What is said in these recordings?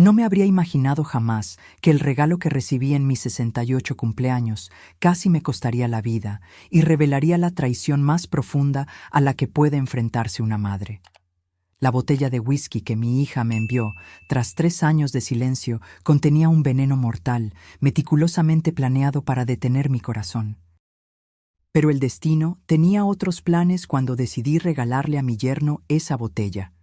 No me habría imaginado jamás que el regalo que recibí en mis 68 cumpleaños casi me costaría la vida y revelaría la traición más profunda a la que puede enfrentarse una madre. La botella de whisky que mi hija me envió, tras 3 años de silencio, contenía un veneno mortal, meticulosamente planeado para detener mi corazón. Pero el destino tenía otros planes cuando decidí regalarle a mi yerno esa botella,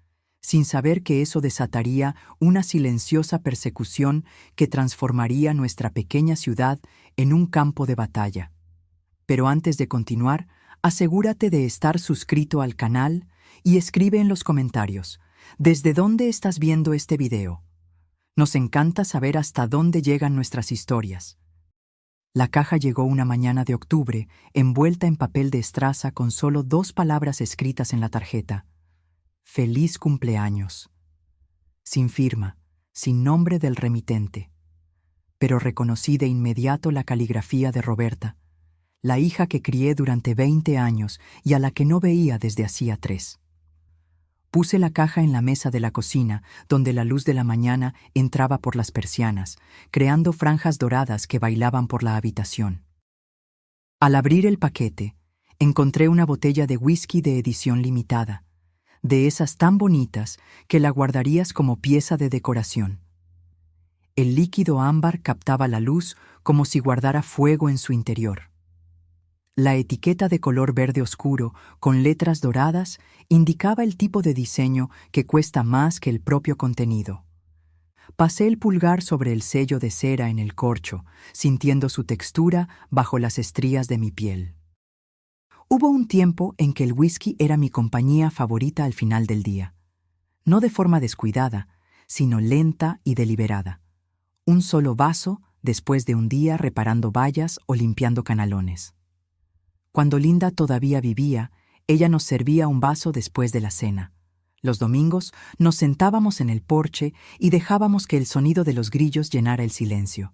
sin saber que eso desataría una silenciosa persecución que transformaría nuestra pequeña ciudad en un campo de batalla. Pero antes de continuar, asegúrate de estar suscrito al canal y escribe en los comentarios, ¿desde dónde estás viendo este video? Nos encanta saber hasta dónde llegan nuestras historias. La caja llegó una mañana de octubre, envuelta en papel de estraza con solo 2 palabras escritas en la tarjeta. Feliz cumpleaños. Sin firma, sin nombre del remitente. Pero reconocí de inmediato la caligrafía de Roberta, la hija que crié durante 20 años y a la que no veía desde hacía 3. Puse la caja en la mesa de la cocina, donde la luz de la mañana entraba por las persianas, creando franjas doradas que bailaban por la habitación. Al abrir el paquete, encontré una botella de whisky de edición limitada, de esas tan bonitas que la guardarías como pieza de decoración. El líquido ámbar captaba la luz como si guardara fuego en su interior. La etiqueta de color verde oscuro, con letras doradas, indicaba el tipo de diseño que cuesta más que el propio contenido. Pasé el pulgar sobre el sello de cera en el corcho, sintiendo su textura bajo las estrías de mi piel. Hubo un tiempo en que el whisky era mi compañía favorita al final del día. No de forma descuidada, sino lenta y deliberada. Un solo vaso después de un día reparando vallas o limpiando canalones. Cuando Linda todavía vivía, ella nos servía un vaso después de la cena. Los domingos nos sentábamos en el porche y dejábamos que el sonido de los grillos llenara el silencio.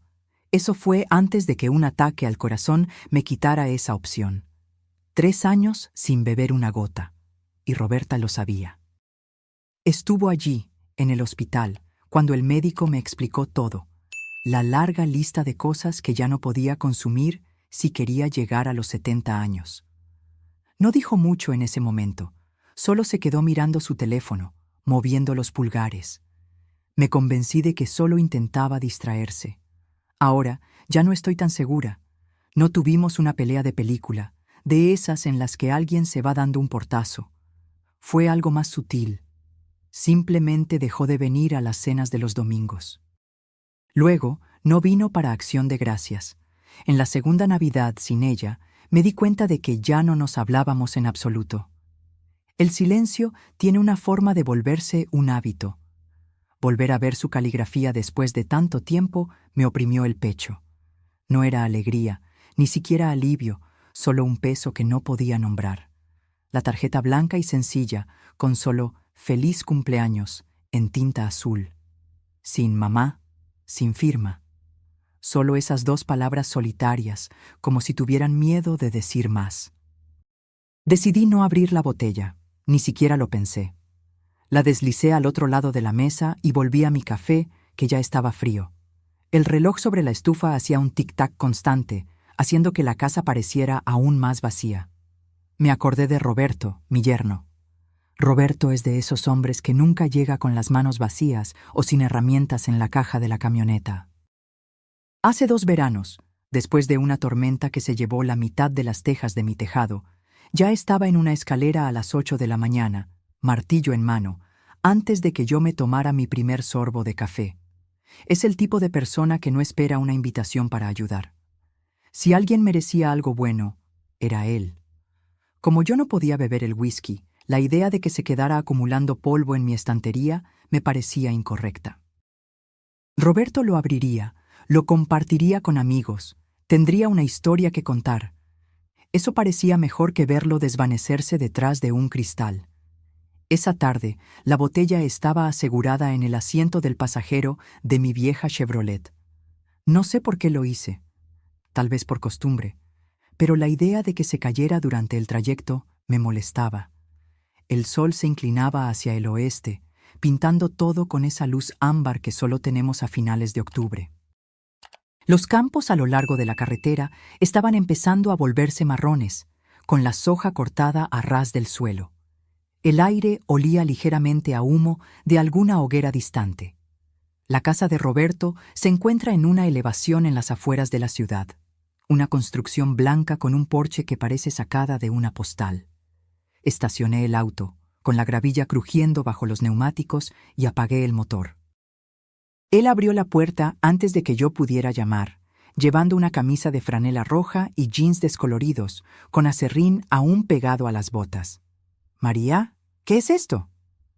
Eso fue antes de que un ataque al corazón me quitara esa opción. 3 años sin beber una gota, y Roberta lo sabía. Estuvo allí, en el hospital, cuando el médico me explicó todo, la larga lista de cosas que ya no podía consumir si quería llegar a los 70 años. No dijo mucho en ese momento, solo se quedó mirando su teléfono, moviendo los pulgares. Me convencí de que solo intentaba distraerse. Ahora ya no estoy tan segura. No tuvimos una pelea de película, de esas en las que alguien se va dando un portazo. Fue algo más sutil. Simplemente dejó de venir a las cenas de los domingos. Luego, no vino para Acción de Gracias. En la segunda Navidad sin ella, me di cuenta de que ya no nos hablábamos en absoluto. El silencio tiene una forma de volverse un hábito. Volver a ver su caligrafía después de tanto tiempo me oprimió el pecho. No era alegría, ni siquiera alivio, solo un peso que no podía nombrar. La tarjeta blanca y sencilla, con solo «Feliz cumpleaños» en tinta azul. Sin mamá, sin firma. Solo esas 2 palabras solitarias, como si tuvieran miedo de decir más. Decidí no abrir la botella, ni siquiera lo pensé. La deslicé al otro lado de la mesa y volví a mi café, que ya estaba frío. El reloj sobre la estufa hacía un tic-tac constante, haciendo que la casa pareciera aún más vacía. Me acordé de Roberto, mi yerno. Roberto es de esos hombres que nunca llega con las manos vacías o sin herramientas en la caja de la camioneta. Hace 2 veranos, después de una tormenta que se llevó la mitad de las tejas de mi tejado, ya estaba en una escalera a las 8 de la mañana, martillo en mano, antes de que yo me tomara mi primer sorbo de café. Es el tipo de persona que no espera una invitación para ayudar. Si alguien merecía algo bueno, era él. Como yo no podía beber el whisky, la idea de que se quedara acumulando polvo en mi estantería me parecía incorrecta. Roberto lo abriría, lo compartiría con amigos, tendría una historia que contar. Eso parecía mejor que verlo desvanecerse detrás de un cristal. Esa tarde, la botella estaba asegurada en el asiento del pasajero de mi vieja Chevrolet. No sé por qué lo hice, tal vez por costumbre, pero la idea de que se cayera durante el trayecto me molestaba. El sol se inclinaba hacia el oeste, pintando todo con esa luz ámbar que solo tenemos a finales de octubre. Los campos a lo largo de la carretera estaban empezando a volverse marrones, con la soja cortada a ras del suelo. El aire olía ligeramente a humo de alguna hoguera distante. La casa de Roberto se encuentra en una elevación en las afueras de la ciudad, una construcción blanca con un porche que parece sacada de una postal. Estacioné el auto, con la gravilla crujiendo bajo los neumáticos, y apagué el motor. Él abrió la puerta antes de que yo pudiera llamar, llevando una camisa de franela roja y jeans descoloridos, con aserrín aún pegado a las botas. «María, ¿qué es esto?»,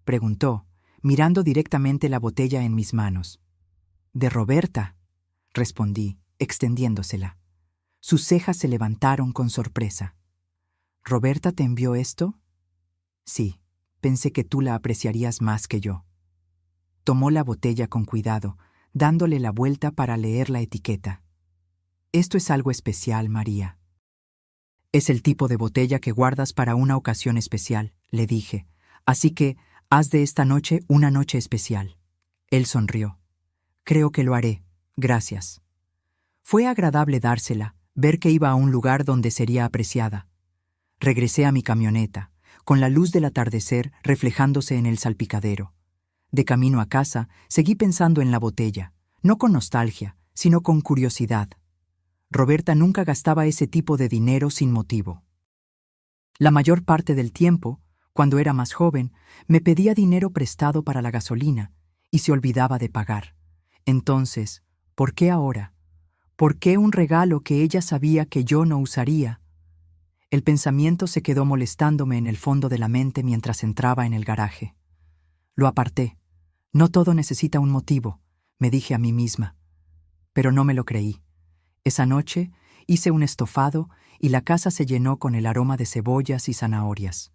preguntó, mirando directamente la botella en mis manos. «De Roberta», respondí, extendiéndosela. Sus cejas se levantaron con sorpresa. «¿Roberta te envió esto?». «Sí, pensé que tú la apreciarías más que yo». Tomó la botella con cuidado, dándole la vuelta para leer la etiqueta. «Esto es algo especial, María». «Es el tipo de botella que guardas para una ocasión especial», le dije, «así que haz de esta noche una noche especial». Él sonrió. «Creo que lo haré, gracias». Fue agradable dársela, ver que iba a un lugar donde sería apreciada. Regresé a mi camioneta, con la luz del atardecer reflejándose en el salpicadero. De camino a casa, seguí pensando en la botella, no con nostalgia, sino con curiosidad. Roberta nunca gastaba ese tipo de dinero sin motivo. La mayor parte del tiempo, cuando era más joven, me pedía dinero prestado para la gasolina y se olvidaba de pagar. Entonces, ¿por qué ahora? ¿Por qué un regalo que ella sabía que yo no usaría? El pensamiento se quedó molestándome en el fondo de la mente mientras entraba en el garaje. Lo aparté. «No todo necesita un motivo», me dije a mí misma. Pero no me lo creí. Esa noche hice un estofado y la casa se llenó con el aroma de cebollas y zanahorias.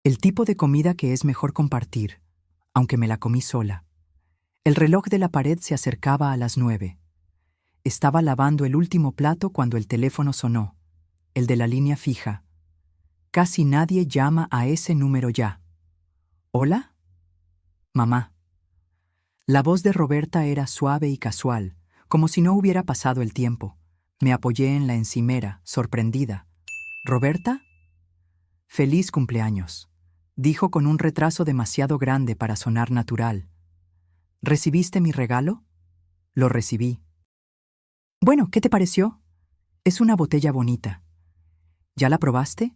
El tipo de comida que es mejor compartir, aunque me la comí sola. El reloj de la pared se acercaba a las 9. Estaba lavando el último plato cuando el teléfono sonó, el de la línea fija. Casi nadie llama a ese número ya. «¿Hola?» «Mamá». La voz de Roberta era suave y casual, como si no hubiera pasado el tiempo. Me apoyé en la encimera, sorprendida. «¿Roberta?» «Feliz cumpleaños», dijo con un retraso demasiado grande para sonar natural. «¿Recibiste mi regalo?» «Lo recibí». «Bueno, ¿qué te pareció?» «Es una botella bonita». «¿Ya la probaste?»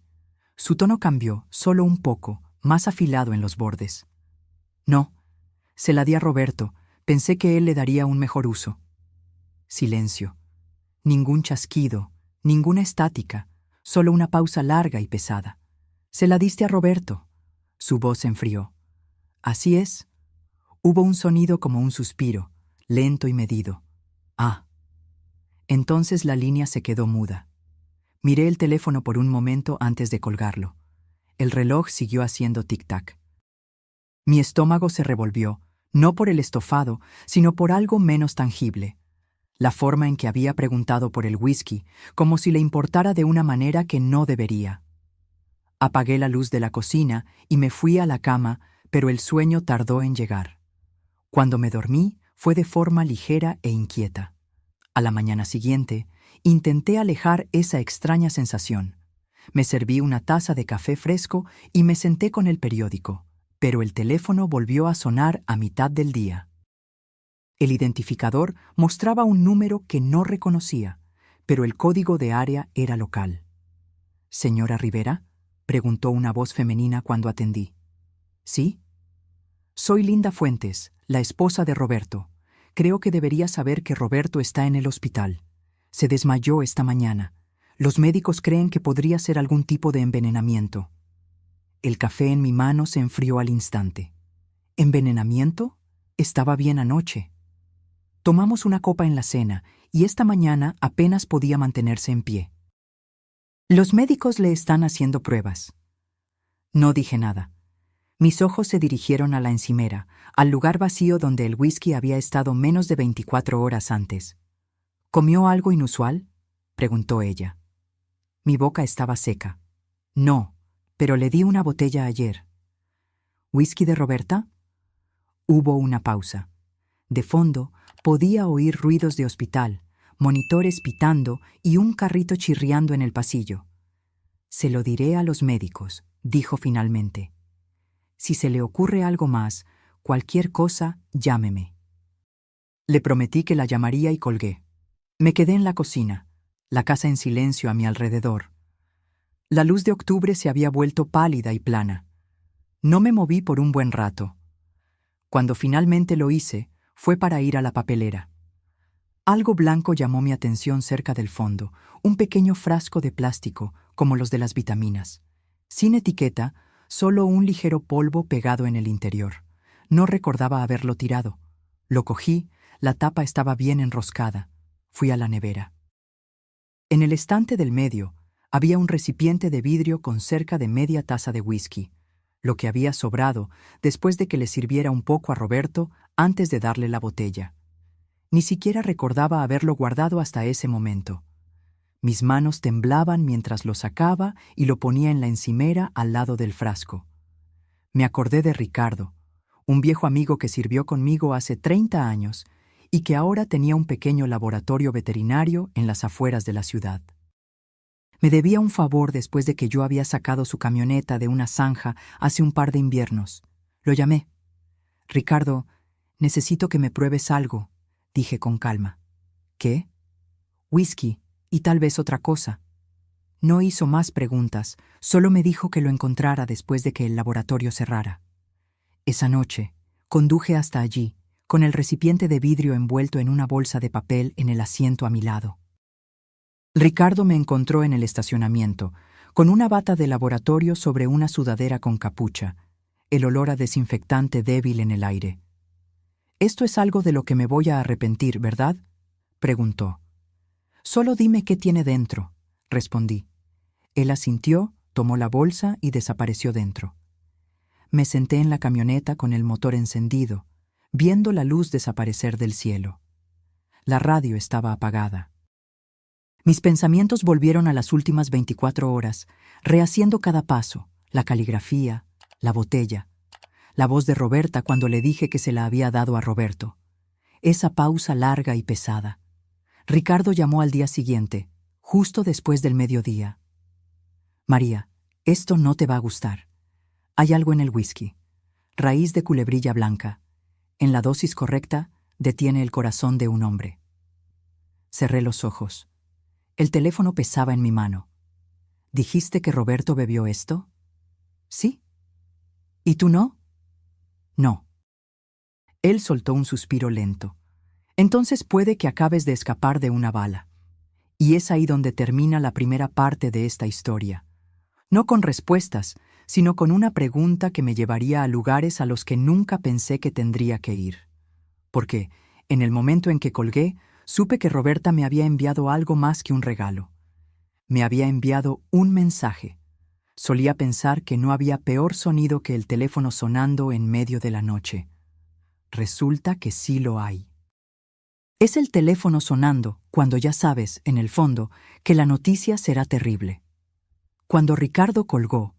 Su tono cambió, solo un poco, más afilado en los bordes. «No, se la di a Roberto. Pensé que él le daría un mejor uso». Silencio. Ningún chasquido, ninguna estática, solo una pausa larga y pesada. «¿Se la diste a Roberto?» Su voz se enfrió. «Así es». Hubo un sonido como un suspiro, lento y medido. «Ah». Entonces la línea se quedó muda. Miré el teléfono por un momento antes de colgarlo. El reloj siguió haciendo tic-tac. Mi estómago se revolvió, no por el estofado, sino por algo menos tangible. La forma en que había preguntado por el whisky, como si le importara de una manera que no debería. Apagué la luz de la cocina y me fui a la cama, pero el sueño tardó en llegar. Cuando me dormí, fue de forma ligera e inquieta. A la mañana siguiente, intenté alejar esa extraña sensación. Me serví una taza de café fresco y me senté con el periódico, pero el teléfono volvió a sonar a mitad del día. El identificador mostraba un número que no reconocía, pero el código de área era local. «¿Señora Rivera?», preguntó una voz femenina cuando atendí. «¿Sí?» «Soy Linda Fuentes, la esposa de Roberto. Creo que debería saber que Roberto está en el hospital. Se desmayó esta mañana. Los médicos creen que podría ser algún tipo de envenenamiento». El café en mi mano se enfrió al instante. ¿Envenenamiento? Estaba bien anoche. Tomamos una copa en la cena y esta mañana apenas podía mantenerse en pie. «Los médicos le están haciendo pruebas». No dije nada. Mis ojos se dirigieron a la encimera, al lugar vacío donde el whisky había estado menos de 24 horas antes. «¿Comió algo inusual?», preguntó ella. Mi boca estaba seca. «No, pero le di una botella ayer». «¿Whisky de Roberta?». Hubo una pausa. De fondo, podía oír ruidos de hospital, monitores pitando y un carrito chirriando en el pasillo. «Se lo diré a los médicos», dijo finalmente. «Si se le ocurre algo más, cualquier cosa, llámeme». Le prometí que la llamaría y colgué. Me quedé en la cocina, la casa en silencio a mi alrededor. La luz de octubre se había vuelto pálida y plana. No me moví por un buen rato. Cuando finalmente lo hice, fue para ir a la papelera. Algo blanco llamó mi atención cerca del fondo, un pequeño frasco de plástico, como los de las vitaminas. Sin etiqueta, solo un ligero polvo pegado en el interior. No recordaba haberlo tirado. Lo cogí, la tapa estaba bien enroscada. Fui a la nevera. En el estante del medio había un recipiente de vidrio con cerca de media taza de whisky, lo que había sobrado después de que le sirviera un poco a Roberto antes de darle la botella. Ni siquiera recordaba haberlo guardado hasta ese momento. Mis manos temblaban mientras lo sacaba y lo ponía en la encimera al lado del frasco. Me acordé de Ricardo, un viejo amigo que sirvió conmigo hace 30 años y que ahora tenía un pequeño laboratorio veterinario en las afueras de la ciudad. Me debía un favor después de que yo había sacado su camioneta de una zanja hace un par de inviernos. Lo llamé. «Ricardo, necesito que me pruebes algo», dije con calma. «¿Qué?» «Whisky, y tal vez otra cosa». No hizo más preguntas, solo me dijo que lo encontrara después de que el laboratorio cerrara. Esa noche, conduje hasta allí, con el recipiente de vidrio envuelto en una bolsa de papel en el asiento a mi lado. Ricardo me encontró en el estacionamiento, con una bata de laboratorio sobre una sudadera con capucha, el olor a desinfectante débil en el aire. «Esto es algo de lo que me voy a arrepentir, ¿verdad?», preguntó. «Solo dime qué tiene dentro», respondí. Él asintió, tomó la bolsa y desapareció dentro. Me senté en la camioneta con el motor encendido, viendo la luz desaparecer del cielo. La radio estaba apagada. Mis pensamientos volvieron a las últimas 24 horas, rehaciendo cada paso, la caligrafía, la botella, la voz de Roberta cuando le dije que se la había dado a Roberto. Esa pausa larga y pesada. Ricardo llamó al día siguiente, justo después del mediodía. «María, esto no te va a gustar. Hay algo en el whisky. Raíz de culebrilla blanca. En la dosis correcta, detiene el corazón de un hombre». Cerré los ojos. El teléfono pesaba en mi mano. «¿Dijiste que Roberto bebió esto?» «Sí». «¿Y tú no?» «No». Él soltó un suspiro lento. «Entonces puede que acabes de escapar de una bala». Y es ahí donde termina la primera parte de esta historia. No con respuestas, sino con una pregunta que me llevaría a lugares a los que nunca pensé que tendría que ir. Porque, en el momento en que colgué, supe que Roberta me había enviado algo más que un regalo. Me había enviado un mensaje. Solía pensar que no había peor sonido que el teléfono sonando en medio de la noche. Resulta que sí lo hay. Es el teléfono sonando cuando ya sabes, en el fondo, que la noticia será terrible. Cuando Ricardo colgó,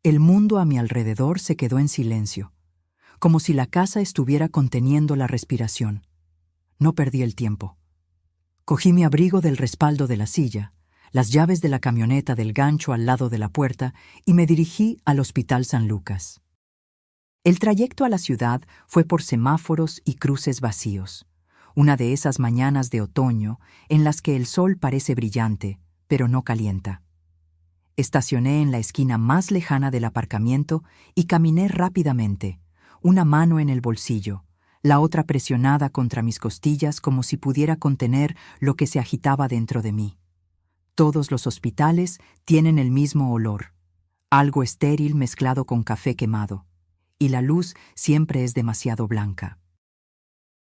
el mundo a mi alrededor se quedó en silencio, como si la casa estuviera conteniendo la respiración. No perdí el tiempo. Cogí mi abrigo del respaldo de la silla, las llaves de la camioneta del gancho al lado de la puerta y me dirigí al Hospital San Lucas. El trayecto a la ciudad fue por semáforos y cruces vacíos. Una de esas mañanas de otoño en las que el sol parece brillante, pero no calienta. Estacioné en la esquina más lejana del aparcamiento y caminé rápidamente, una mano en el bolsillo, la otra presionada contra mis costillas como si pudiera contener lo que se agitaba dentro de mí. Todos los hospitales tienen el mismo olor, algo estéril mezclado con café quemado, y la luz siempre es demasiado blanca.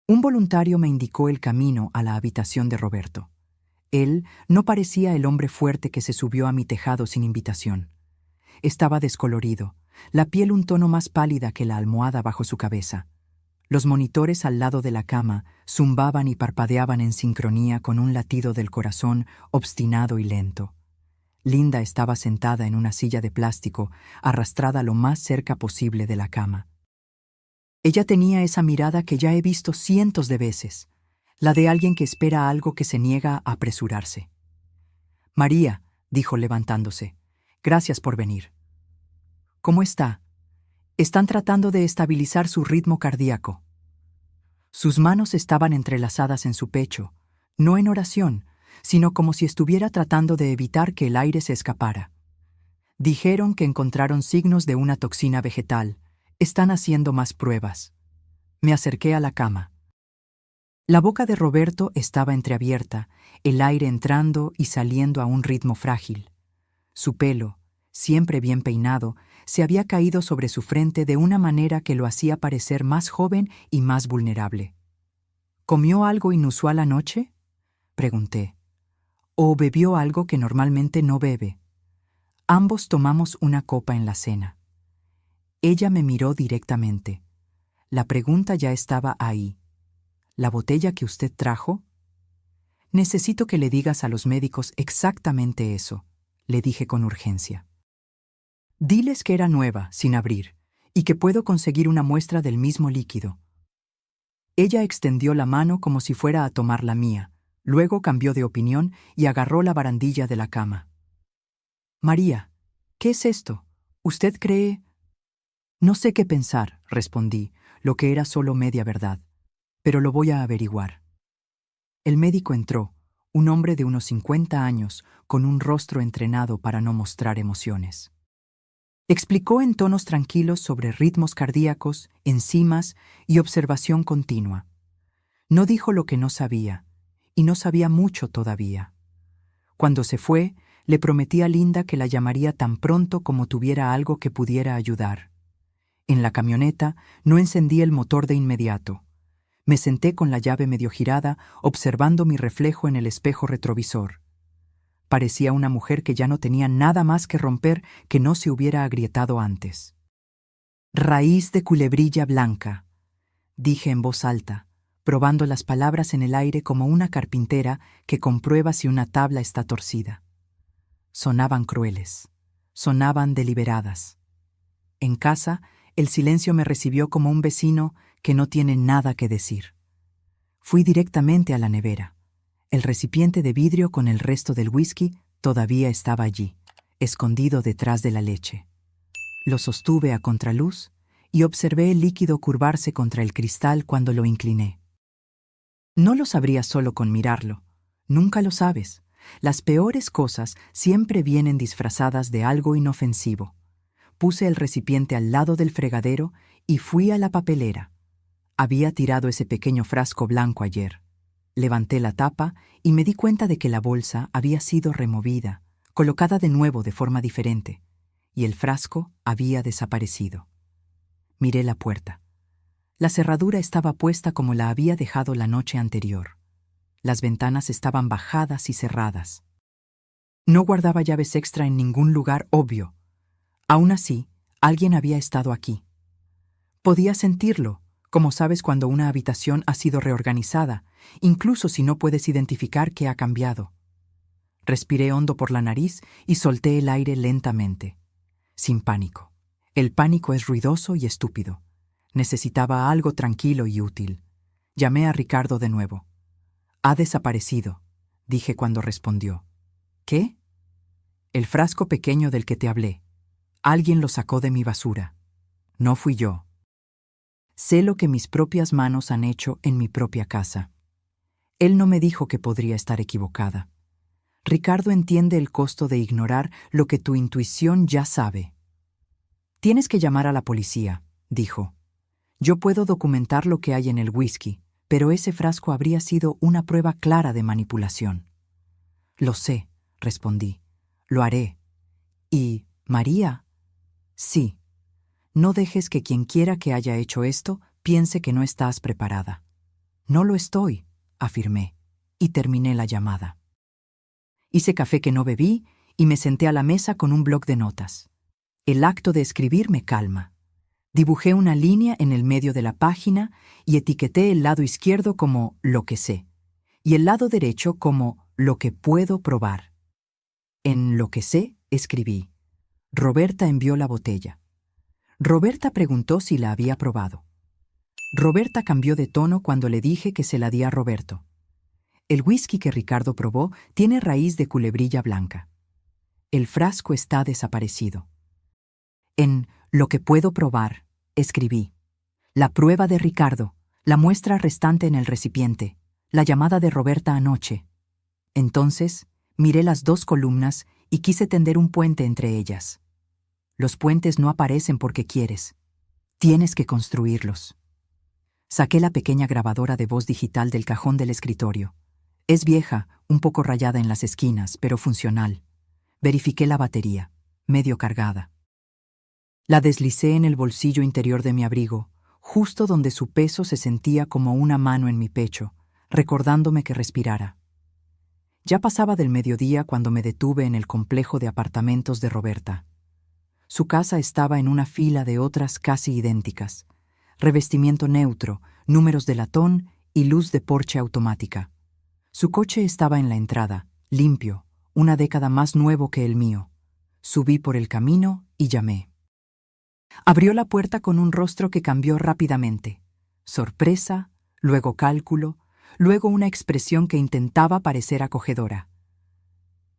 Un voluntario me indicó el camino a la habitación de Roberto. Él no parecía el hombre fuerte que se subió a mi tejado sin invitación. Estaba descolorido, la piel un tono más pálida que la almohada bajo su cabeza. Los monitores al lado de la cama zumbaban y parpadeaban en sincronía con un latido del corazón obstinado y lento. Linda estaba sentada en una silla de plástico, arrastrada lo más cerca posible de la cama. Ella tenía esa mirada que ya he visto cientos de veces, la de alguien que espera algo que se niega a apresurarse. María, dijo levantándose, gracias por venir. ¿Cómo está? Están tratando de estabilizar su ritmo cardíaco. Sus manos estaban entrelazadas en su pecho, no en oración, sino como si estuviera tratando de evitar que el aire se escapara. Dijeron que encontraron signos de una toxina vegetal. Están haciendo más pruebas. Me acerqué a la cama. La boca de Roberto estaba entreabierta, el aire entrando y saliendo a un ritmo frágil. Su pelo, siempre bien peinado, se había caído sobre su frente de una manera que lo hacía parecer más joven y más vulnerable. ¿Comió algo inusual anoche?, pregunté. ¿O bebió algo que normalmente no bebe? Ambos tomamos una copa en la cena. Ella me miró directamente. La pregunta ya estaba ahí. ¿La botella que usted trajo? Necesito que le digas a los médicos exactamente eso, le dije con urgencia. Diles que era nueva, sin abrir, y que puedo conseguir una muestra del mismo líquido. Ella extendió la mano como si fuera a tomar la mía, luego cambió de opinión y agarró la barandilla de la cama. María, ¿qué es esto? ¿Usted cree? No sé qué pensar, respondí, lo que era solo media verdad, pero lo voy a averiguar. El médico entró, un hombre de unos 50 años, con un rostro entrenado para no mostrar emociones. Explicó en tonos tranquilos sobre ritmos cardíacos, enzimas y observación continua. No dijo lo que no sabía, y no sabía mucho todavía. Cuando se fue, le prometí a Linda que la llamaría tan pronto como tuviera algo que pudiera ayudar. En la camioneta no encendí el motor de inmediato. Me senté con la llave medio girada, observando mi reflejo en el espejo retrovisor. Parecía una mujer que ya no tenía nada más que romper que no se hubiera agrietado antes. Raíz de culebrilla blanca, dije en voz alta, probando las palabras en el aire como una carpintera que comprueba si una tabla está torcida. Sonaban crueles, sonaban deliberadas. En casa, el silencio me recibió como un vecino que no tiene nada que decir. Fui directamente a la nevera. El recipiente de vidrio con el resto del whisky todavía estaba allí, escondido detrás de la leche. Lo sostuve a contraluz y observé el líquido curvarse contra el cristal cuando lo incliné. No lo sabría solo con mirarlo. Nunca lo sabes. Las peores cosas siempre vienen disfrazadas de algo inofensivo. Puse el recipiente al lado del fregadero y fui a la papelera. Había tirado ese pequeño frasco blanco ayer. Levanté la tapa y me di cuenta de que la bolsa había sido removida, colocada de nuevo de forma diferente, y el frasco había desaparecido. Miré la puerta. La cerradura estaba puesta como la había dejado la noche anterior. Las ventanas estaban bajadas y cerradas. No guardaba llaves extra en ningún lugar obvio. Aún así, alguien había estado aquí. Podía sentirlo, como sabes cuando una habitación ha sido reorganizada, incluso si no puedes identificar qué ha cambiado. Respiré hondo por la nariz y solté el aire lentamente, sin pánico. El pánico es ruidoso y estúpido. Necesitaba algo tranquilo y útil. Llamé a Ricardo de nuevo. «Ha desaparecido», dije cuando respondió. «¿Qué?» «El frasco pequeño del que te hablé. Alguien lo sacó de mi basura. No fui yo. Sé lo que mis propias manos han hecho en mi propia casa. Él no me dijo que podría estar equivocada. Ricardo entiende el costo de ignorar lo que tu intuición ya sabe. Tienes que llamar a la policía», dijo. «Yo puedo documentar lo que hay en el whisky, pero ese frasco habría sido una prueba clara de manipulación». «Lo sé», respondí. «Lo haré». «¿Y María?» «Sí. No dejes que quien quiera que haya hecho esto piense que no estás preparada». «No lo estoy», afirmé, y terminé la llamada. Hice café que no bebí y me senté a la mesa con un bloc de notas. El acto de escribir me calma. Dibujé una línea en el medio de la página y etiqueté el lado izquierdo como «lo que sé» y el lado derecho como «lo que puedo probar». En «lo que sé» escribí: «Roberta envió la botella». Roberta preguntó si la había probado. Roberta cambió de tono cuando le dije que se la di a Roberto. El whisky que Ricardo probó tiene raíz de culebrilla blanca. El frasco está desaparecido. En Lo que puedo probar, escribí. La prueba de Ricardo, la muestra restante en el recipiente, la llamada de Roberta anoche. Entonces, miré las dos columnas y quise tender un puente entre ellas. Los puentes no aparecen porque quieres. Tienes que construirlos. Saqué la pequeña grabadora de voz digital del cajón del escritorio. Es vieja, un poco rayada en las esquinas, pero funcional. Verifiqué la batería, medio cargada. La deslicé en el bolsillo interior de mi abrigo, justo donde su peso se sentía como una mano en mi pecho, recordándome que respirara. Ya pasaba del mediodía cuando me detuve en el complejo de apartamentos de Roberta. Su casa estaba en una fila de otras casi idénticas. Revestimiento neutro, números de latón y luz de porche automática. Su coche estaba en la entrada, limpio, una década más nuevo que el mío. Subí por el camino y llamé. Abrió la puerta con un rostro que cambió rápidamente. Sorpresa, luego cálculo, luego una expresión que intentaba parecer acogedora.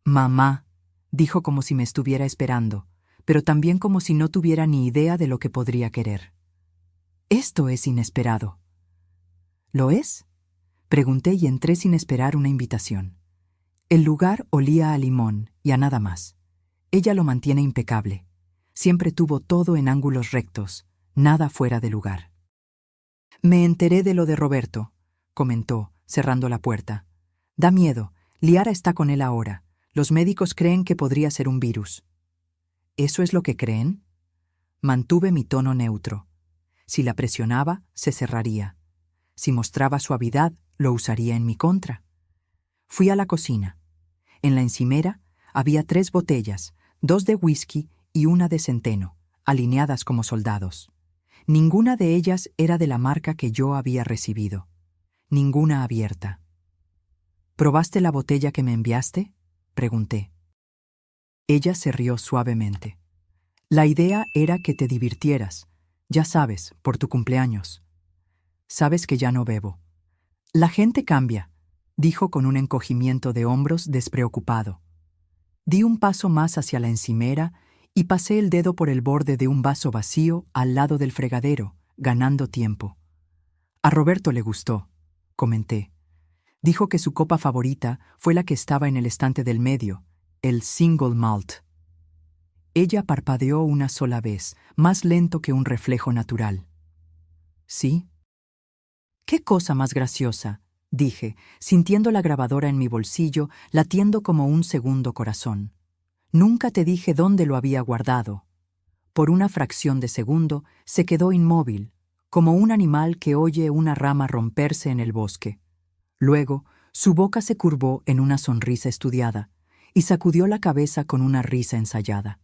«Mamá», dijo como si me estuviera esperando, pero también como si no tuviera ni idea de lo que podría querer. «Esto es inesperado». «¿Lo es?», pregunté y entré sin esperar una invitación. El lugar olía a limón y a nada más. Ella lo mantiene impecable. Siempre tuvo todo en ángulos rectos, nada fuera de lugar. «Me enteré de lo de Roberto», comentó, cerrando la puerta. «Da miedo. Liara está con él ahora. Los médicos creen que podría ser un virus». «¿Eso es lo que creen?». Mantuve mi tono neutro. Si la presionaba, se cerraría. Si mostraba suavidad, lo usaría en mi contra. Fui a la cocina. En la encimera había 3 botellas, 2 de whisky y una de centeno, alineadas como soldados. Ninguna de ellas era de la marca que yo había recibido. Ninguna abierta. «¿Probaste la botella que me enviaste?», pregunté. Ella se rió suavemente. «La idea era que te divirtieras, ya sabes, por tu cumpleaños. Sabes que ya no bebo». «La gente cambia», dijo con un encogimiento de hombros despreocupado. Di un paso más hacia la encimera y pasé el dedo por el borde de un vaso vacío al lado del fregadero, ganando tiempo. «A Roberto le gustó», comenté. Dijo que su copa favorita fue la que estaba en el estante del medio, el single malt. Ella parpadeó una sola vez, más lento que un reflejo natural. «¿Sí?». «¡Qué cosa más graciosa!», dije, sintiendo la grabadora en mi bolsillo, latiendo como un segundo corazón. «Nunca te dije dónde lo había guardado». Por una fracción de segundo se quedó inmóvil, como un animal que oye una rama romperse en el bosque. Luego, su boca se curvó en una sonrisa estudiada y sacudió la cabeza con una risa ensayada.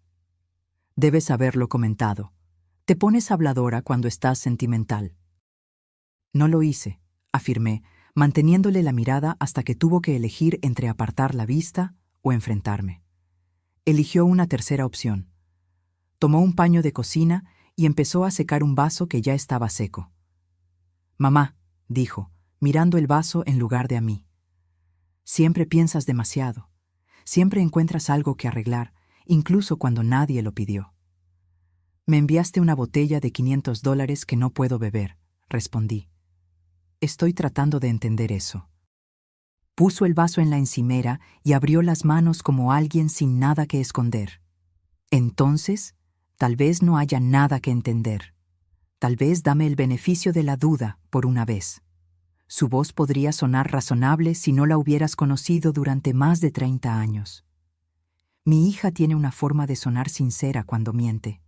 «Debes haberlo comentado. Te pones habladora cuando estás sentimental». «No lo hice», afirmé, manteniéndole la mirada hasta que tuvo que elegir entre apartar la vista o enfrentarme. Eligió una tercera opción. Tomó un paño de cocina y empezó a secar un vaso que ya estaba seco. «Mamá», dijo, mirando el vaso en lugar de a mí. «Siempre piensas demasiado. Siempre encuentras algo que arreglar, incluso cuando nadie lo pidió». «Me enviaste una botella de $500 que no puedo beber», respondí. «Estoy tratando de entender eso». Puso el vaso en la encimera y abrió las manos como alguien sin nada que esconder. «Entonces, tal vez no haya nada que entender. Tal vez dame el beneficio de la duda por una vez». Su voz podría sonar razonable si no la hubieras conocido durante más de 30 años. Mi hija tiene una forma de sonar sincera cuando miente.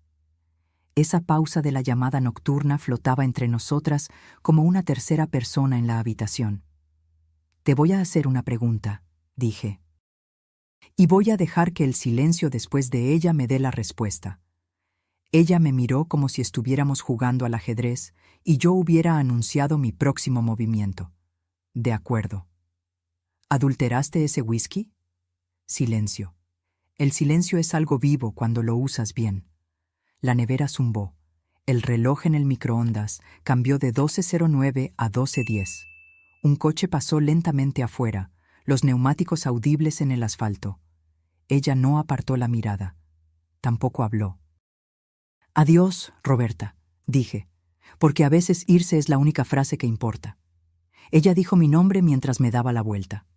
Esa pausa de la llamada nocturna flotaba entre nosotras como una tercera persona en la habitación. «Te voy a hacer una pregunta», dije. «Y voy a dejar que el silencio después de ella me dé la respuesta». Ella me miró como si estuviéramos jugando al ajedrez y yo hubiera anunciado mi próximo movimiento. «De acuerdo». «¿Adulteraste ese whisky?». Silencio. El silencio es algo vivo cuando lo usas bien. La nevera zumbó. El reloj en el microondas cambió de 12:09 a 12:10. Un coche pasó lentamente afuera, los neumáticos audibles en el asfalto. Ella no apartó la mirada. Tampoco habló. «Adiós, Roberta», dije, porque a veces irse es la única frase que importa. Ella dijo mi nombre mientras me daba la vuelta.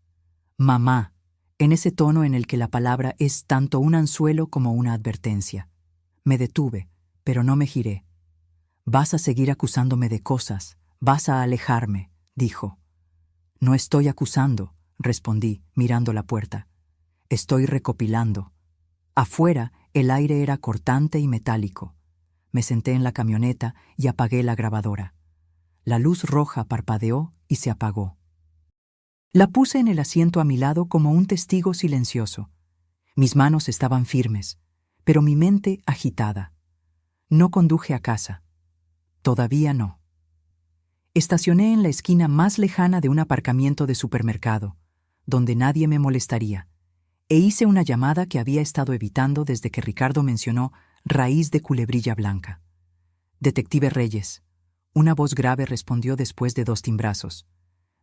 «Mamá», en ese tono en el que la palabra es tanto un anzuelo como una advertencia. Me detuve, pero no me giré. «Vas a seguir acusándome de cosas, vas a alejarme», dijo. «No estoy acusando», respondí, mirando la puerta. «Estoy recopilando». Afuera, el aire era cortante y metálico. Me senté en la camioneta y apagué la grabadora. La luz roja parpadeó y se apagó. La puse en el asiento a mi lado como un testigo silencioso. Mis manos estaban firmes, pero mi mente agitada. No conduje a casa. Todavía no. Estacioné en la esquina más lejana de un aparcamiento de supermercado, donde nadie me molestaría, e hice una llamada que había estado evitando desde que Ricardo mencionó raíz de culebrilla blanca. «Detective Reyes». Una voz grave respondió después de 2 timbrazos.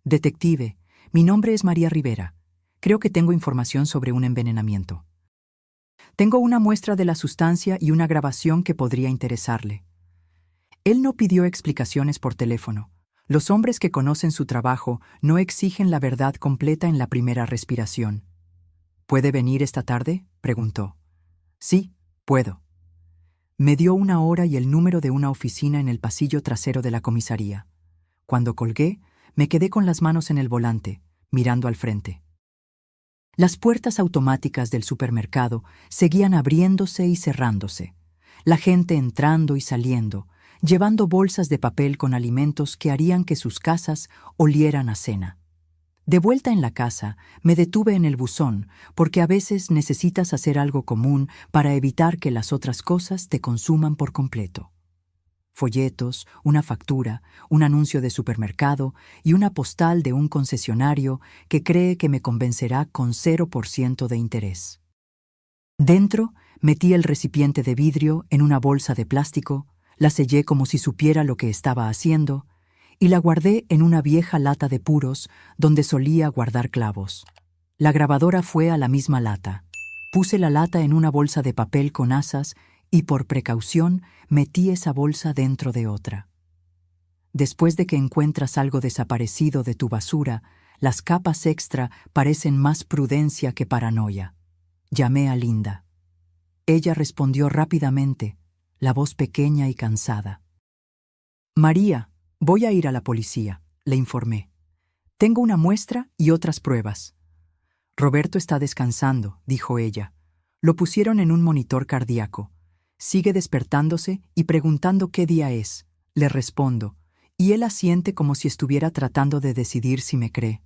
«Detective, mi nombre es María Rivera. Creo que tengo información sobre un envenenamiento. Tengo una muestra de la sustancia y una grabación que podría interesarle». Él no pidió explicaciones por teléfono. Los hombres que conocen su trabajo no exigen la verdad completa en la primera respiración. «¿Puede venir esta tarde?», preguntó. «Sí, puedo». Me dio 1 hora y el número de una oficina en el pasillo trasero de la comisaría. Cuando colgué, me quedé con las manos en el volante, mirando al frente. Las puertas automáticas del supermercado seguían abriéndose y cerrándose. La gente entrando y saliendo, llevando bolsas de papel con alimentos que harían que sus casas olieran a cena. De vuelta en la casa, me detuve en el buzón, porque a veces necesitas hacer algo común para evitar que las otras cosas te consuman por completo. Folletos, una factura, un anuncio de supermercado y una postal de un concesionario que cree que me convencerá con 0% de interés. Dentro, metí el recipiente de vidrio en una bolsa de plástico, la sellé como si supiera lo que estaba haciendo y la guardé en una vieja lata de puros donde solía guardar clavos. La grabadora fue a la misma lata. Puse la lata en una bolsa de papel con asas y por precaución metí esa bolsa dentro de otra. Después de que encuentras algo desaparecido de tu basura, las capas extra parecen más prudencia que paranoia. Llamé a Linda. Ella respondió rápidamente, la voz pequeña y cansada. «María, voy a ir a la policía», le informé. «Tengo una muestra y otras pruebas». «Roberto está descansando», dijo ella. «Lo pusieron en un monitor cardíaco. Sigue despertándose y preguntando qué día es», le respondo, y él asiente como si estuviera tratando de decidir si me cree.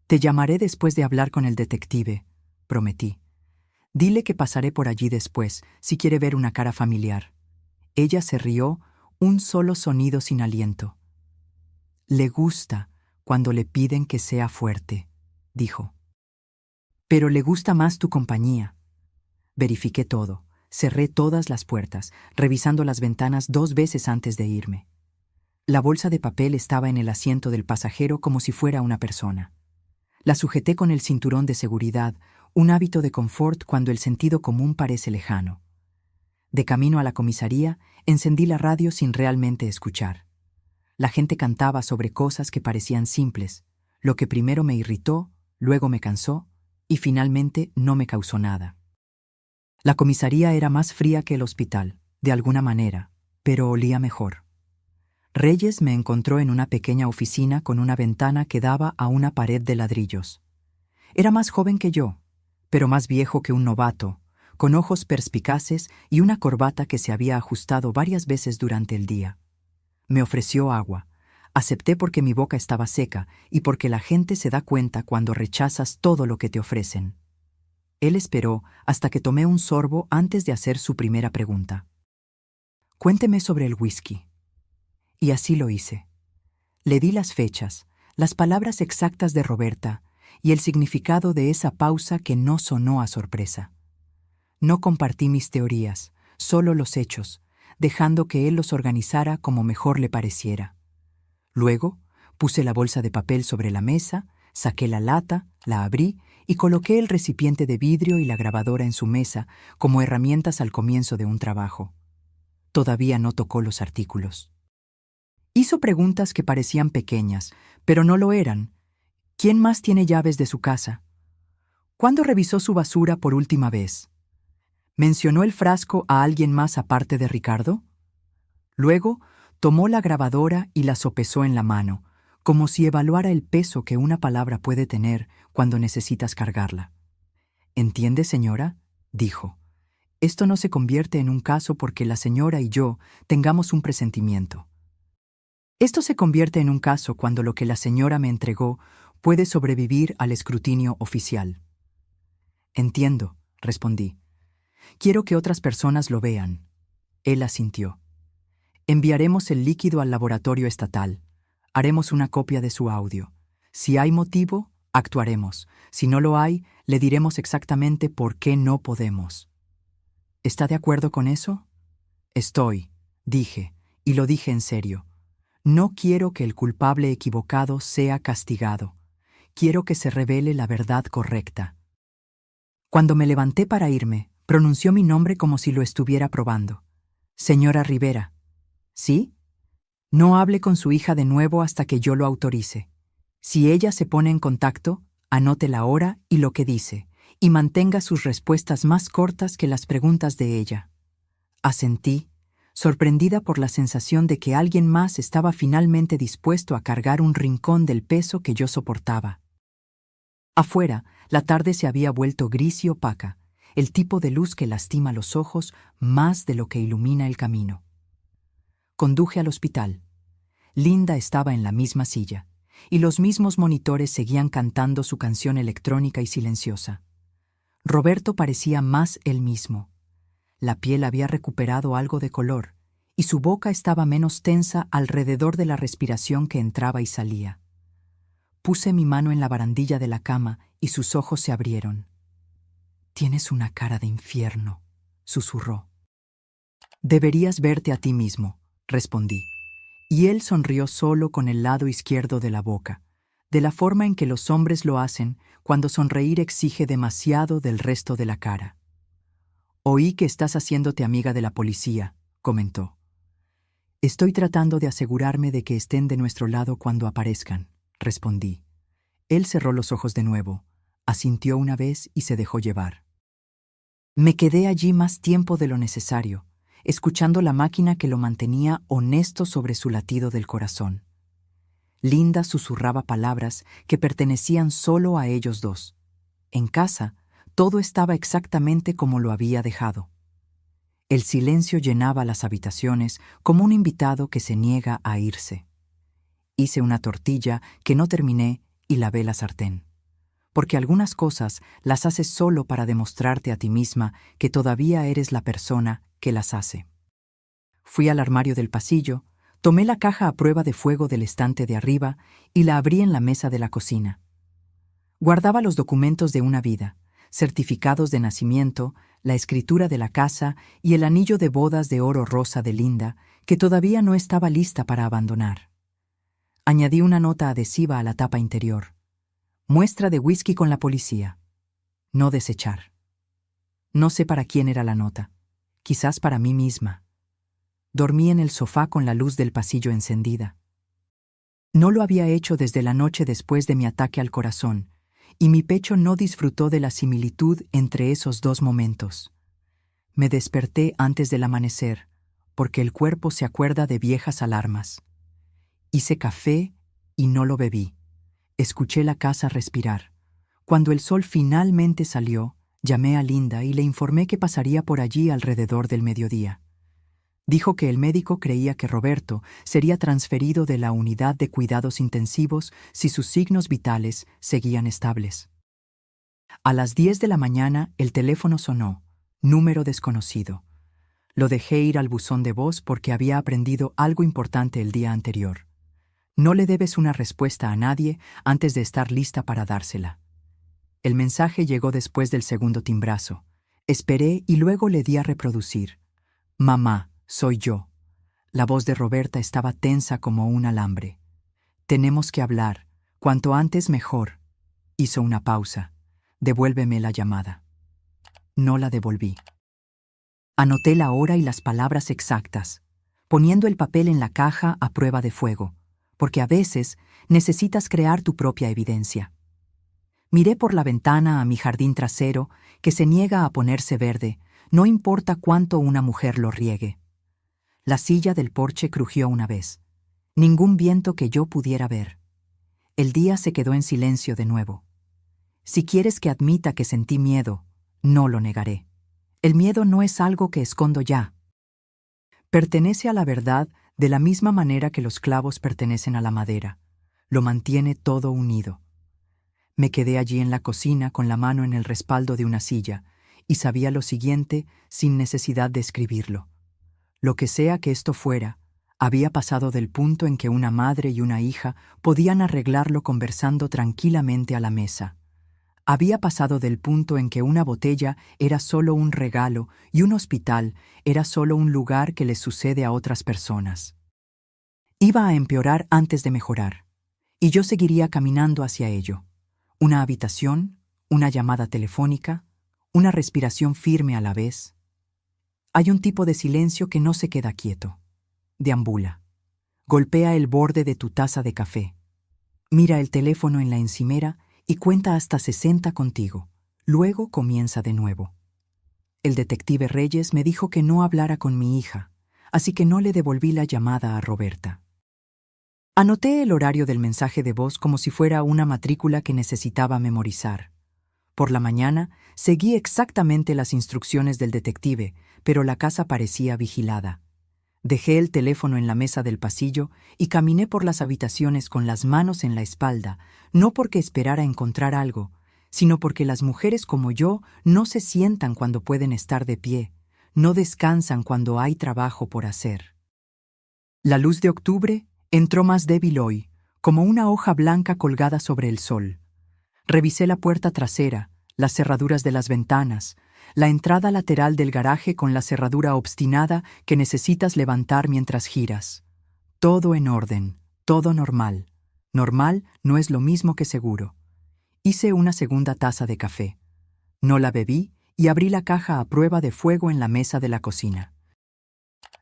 «Te llamaré después de hablar con el detective», prometí. «Dile que pasaré por allí después, si quiere ver una cara familiar». Ella se rió, un solo sonido sin aliento. «Le gusta cuando le piden que sea fuerte», dijo. «Pero le gusta más tu compañía». Verifiqué todo. Cerré todas las puertas, revisando las ventanas 2 veces antes de irme. La bolsa de papel estaba en el asiento del pasajero como si fuera una persona. La sujeté con el cinturón de seguridad, un hábito de confort cuando el sentido común parece lejano. De camino a la comisaría, encendí la radio sin realmente escuchar. La gente cantaba sobre cosas que parecían simples, lo que primero me irritó, luego me cansó y finalmente no me causó nada. La comisaría era más fría que el hospital, de alguna manera, pero olía mejor. Reyes me encontró en una pequeña oficina con una ventana que daba a una pared de ladrillos. Era más joven que yo, pero más viejo que un novato, con ojos perspicaces y una corbata que se había ajustado varias veces durante el día. Me ofreció agua. Acepté porque mi boca estaba seca y porque la gente se da cuenta cuando rechazas todo lo que te ofrecen. Él esperó hasta que tomé un sorbo antes de hacer su primera pregunta. «Cuénteme sobre el whisky». Y así lo hice. Le di las fechas, las palabras exactas de Roberta y el significado de esa pausa que no sonó a sorpresa. No compartí mis teorías, solo los hechos, dejando que él los organizara como mejor le pareciera. Luego, puse la bolsa de papel sobre la mesa, saqué la lata, la abrí y coloqué el recipiente de vidrio y la grabadora en su mesa como herramientas al comienzo de un trabajo. Todavía no tocó los artículos. Hizo preguntas que parecían pequeñas, pero no lo eran. ¿Quién más tiene llaves de su casa? ¿Cuándo revisó su basura por última vez? ¿Mencionó el frasco a alguien más aparte de Ricardo? Luego, tomó la grabadora y la sopesó en la mano, como si evaluara el peso que una palabra puede tener cuando necesitas cargarla. «¿Entiende, señora?», dijo. «Esto no se convierte en un caso porque la señora y yo tengamos un presentimiento. Esto se convierte en un caso cuando lo que la señora me entregó puede sobrevivir al escrutinio oficial». «Entiendo», respondí. «Quiero que otras personas lo vean». Él asintió. «Enviaremos el líquido al laboratorio estatal. Haremos una copia de su audio. Si hay motivo, actuaremos. Si no lo hay, le diremos exactamente por qué no podemos». «¿Está de acuerdo con eso?» «Estoy», dije, y lo dije en serio. «No quiero que el culpable equivocado sea castigado. Quiero que se revele la verdad correcta». Cuando me levanté para irme, pronunció mi nombre como si lo estuviera probando. «Señora Rivera». «¿Sí?» «No hable con su hija de nuevo hasta que yo lo autorice. Si ella se pone en contacto, anote la hora y lo que dice, y mantenga sus respuestas más cortas que las preguntas de ella». Asentí, sorprendida por la sensación de que alguien más estaba finalmente dispuesto a cargar un rincón del peso que yo soportaba. Afuera, la tarde se había vuelto gris y opaca, el tipo de luz que lastima los ojos más de lo que ilumina el camino. Conduje al hospital. Linda estaba en la misma silla, y los mismos monitores seguían cantando su canción electrónica y silenciosa. Roberto parecía más él mismo. La piel había recuperado algo de color, y su boca estaba menos tensa alrededor de la respiración que entraba y salía. Puse mi mano en la barandilla de la cama y sus ojos se abrieron. «Tienes una cara de infierno», susurró. «Deberías verte a ti mismo», respondí, y él sonrió solo con el lado izquierdo de la boca, de la forma en que los hombres lo hacen cuando sonreír exige demasiado del resto de la cara. «Oí que estás haciéndote amiga de la policía», comentó. «Estoy tratando de asegurarme de que estén de nuestro lado cuando aparezcan», respondí. Él cerró los ojos de nuevo, asintió una vez y se dejó llevar. Me quedé allí más tiempo de lo necesario, escuchando la máquina que lo mantenía honesto sobre su latido del corazón. Linda susurraba palabras que pertenecían solo a ellos dos. En casa, todo estaba exactamente como lo había dejado. El silencio llenaba las habitaciones como un invitado que se niega a irse. Hice una tortilla que no terminé y lavé la sartén. Porque algunas cosas las haces solo para demostrarte a ti misma que todavía eres la persona que las hace. Fui al armario del pasillo, tomé la caja a prueba de fuego del estante de arriba y la abrí en la mesa de la cocina. Guardaba los documentos de una vida, certificados de nacimiento, la escritura de la casa y el anillo de bodas de oro rosa de Linda, que todavía no estaba lista para abandonar. Añadí una nota adhesiva a la tapa interior. Muestra de whisky con la policía. No desechar. No sé para quién era la nota. Quizás para mí misma. Dormí en el sofá con la luz del pasillo encendida. No lo había hecho desde la noche después de mi ataque al corazón, y mi pecho no disfrutó de la similitud entre esos dos momentos. Me desperté antes del amanecer, porque el cuerpo se acuerda de viejas alarmas. Hice café y no lo bebí. Escuché la casa respirar. Cuando el sol finalmente salió, llamé a Linda y le informé que pasaría por allí alrededor del mediodía. Dijo que el médico creía que Roberto sería transferido de la unidad de cuidados intensivos si sus signos vitales seguían estables. A las 10 de la mañana el teléfono sonó, número desconocido. Lo dejé ir al buzón de voz porque había aprendido algo importante el día anterior. No le debes una respuesta a nadie antes de estar lista para dársela. El mensaje llegó después del segundo timbrazo. Esperé y luego le di a reproducir. «Mamá», Soy yo. La voz de Roberta estaba tensa como un alambre. Tenemos que hablar. Cuanto antes mejor. Hizo una pausa. Devuélveme la llamada. No la devolví. Anoté la hora y las palabras exactas, poniendo el papel en la caja a prueba de fuego, porque a veces necesitas crear tu propia evidencia. Miré por la ventana a mi jardín trasero, que se niega a ponerse verde, no importa cuánto una mujer lo riegue. La silla del porche crujió una vez. Ningún viento que yo pudiera ver. El día se quedó en silencio de nuevo. Si quieres que admita que sentí miedo, no lo negaré. El miedo no es algo que escondo ya. Pertenece a la verdad de la misma manera que los clavos pertenecen a la madera. Lo mantiene todo unido. Me quedé allí en la cocina con la mano en el respaldo de una silla y sabía lo siguiente sin necesidad de escribirlo. Lo que sea que esto fuera, había pasado del punto en que una madre y una hija podían arreglarlo conversando tranquilamente a la mesa. Había pasado del punto en que una botella era solo un regalo y un hospital era solo un lugar que les sucede a otras personas. Iba a empeorar antes de mejorar, y yo seguiría caminando hacia ello. Una habitación, una llamada telefónica, una respiración firme a la vez. Hay un tipo de silencio que no se queda quieto. Deambula. Golpea el borde de tu taza de café. Mira el teléfono en la encimera y cuenta hasta 60 contigo. Luego comienza de nuevo. El detective Reyes me dijo que no hablara con mi hija, así que no le devolví la llamada a Roberta. Anoté el horario del mensaje de voz como si fuera una matrícula que necesitaba memorizar. Por la mañana seguí exactamente las instrucciones del detective, pero la casa parecía vigilada. Dejé el teléfono en la mesa del pasillo y caminé por las habitaciones con las manos en la espalda, no porque esperara encontrar algo, sino porque las mujeres como yo no se sientan cuando pueden estar de pie, no descansan cuando hay trabajo por hacer. La luz de octubre entró más débil hoy, como una hoja blanca colgada sobre el sol. Revisé la puerta trasera, las cerraduras de las ventanas, la entrada lateral del garaje con la cerradura obstinada que necesitas levantar mientras giras. Todo en orden, todo normal. Normal no es lo mismo que seguro. Hice una segunda taza de café. No la bebí y abrí la caja a prueba de fuego en la mesa de la cocina.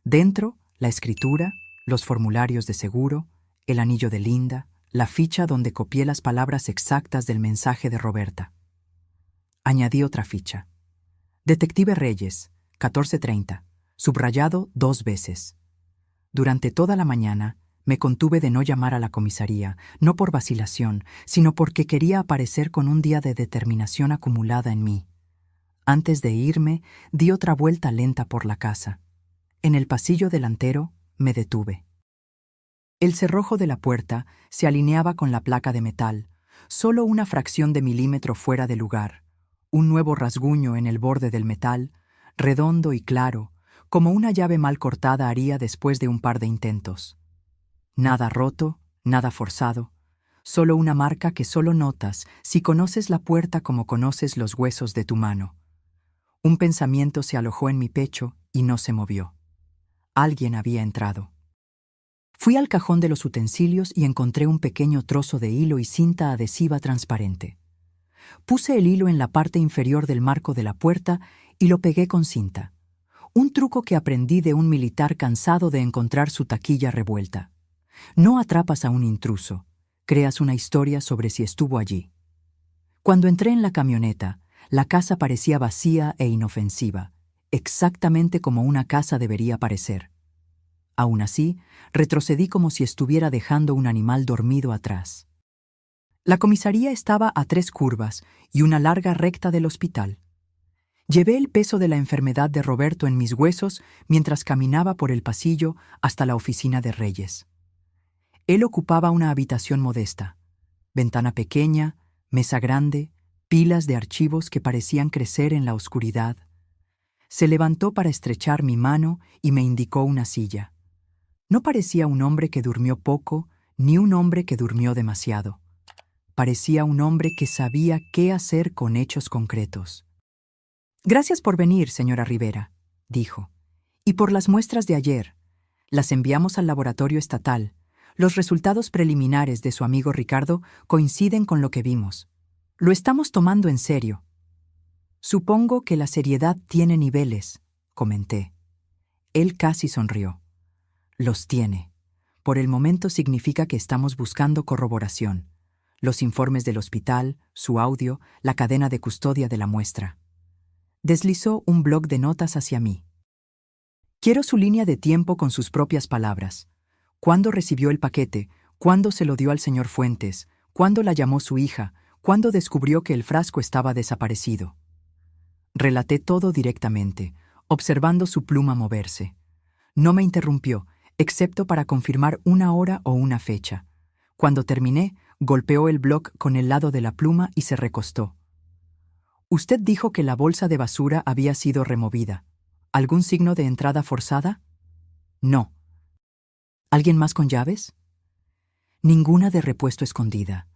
Dentro, la escritura, los formularios de seguro, el anillo de Linda, la ficha donde copié las palabras exactas del mensaje de Roberta. Añadí otra ficha. Detective Reyes, 14:30, subrayado 2 veces. Durante toda la mañana me contuve de no llamar a la comisaría, no por vacilación, sino porque quería aparecer con un día de determinación acumulada en mí. Antes de irme, di otra vuelta lenta por la casa. En el pasillo delantero me detuve. El cerrojo de la puerta se alineaba con la placa de metal, solo una fracción de milímetro fuera de lugar. Un nuevo rasguño en el borde del metal, redondo y claro, como una llave mal cortada haría después de un par de intentos. Nada roto, nada forzado, solo una marca que solo notas si conoces la puerta como conoces los huesos de tu mano. Un pensamiento se alojó en mi pecho y no se movió. Alguien había entrado. Fui al cajón de los utensilios y encontré un pequeño trozo de hilo y cinta adhesiva transparente. Puse el hilo en la parte inferior del marco de la puerta y lo pegué con cinta. Un truco que aprendí de un militar cansado de encontrar su taquilla revuelta. No atrapas a un intruso, creas una historia sobre si estuvo allí. Cuando entré en la camioneta, la casa parecía vacía e inofensiva, exactamente como una casa debería parecer. Aún así, retrocedí como si estuviera dejando un animal dormido atrás. La comisaría estaba a 3 curvas y una larga recta del hospital. Llevé el peso de la enfermedad de Roberto en mis huesos mientras caminaba por el pasillo hasta la oficina de Reyes. Él ocupaba una habitación modesta, ventana pequeña, mesa grande, pilas de archivos que parecían crecer en la oscuridad. Se levantó para estrechar mi mano y me indicó una silla. No parecía un hombre que durmió poco, ni un hombre que durmió demasiado. Parecía un hombre que sabía qué hacer con hechos concretos. «Gracias por venir, señora Rivera», dijo, Y por las muestras de ayer, las enviamos al laboratorio estatal. Los resultados preliminares de su amigo Ricardo coinciden con lo que vimos. Lo estamos tomando en serio. Supongo que la seriedad tiene niveles, comenté. Él casi sonrió. Los tiene. Por el momento significa que estamos buscando corroboración. Los informes del hospital, su audio, la cadena de custodia de la muestra. Deslizó un bloc de notas hacia mí. Quiero su línea de tiempo con sus propias palabras. ¿Cuándo recibió el paquete? ¿Cuándo se lo dio al señor Fuentes? ¿Cuándo la llamó su hija? ¿Cuándo descubrió que el frasco estaba desaparecido? Relaté todo directamente, observando su pluma moverse. No me interrumpió, excepto para confirmar una hora o una fecha. Cuando terminé, golpeó el bloc con el lado de la pluma y se recostó. Usted dijo que la bolsa de basura había sido removida. ¿Algún signo de entrada forzada? No. ¿Alguien más con llaves? Ninguna de repuesto escondida.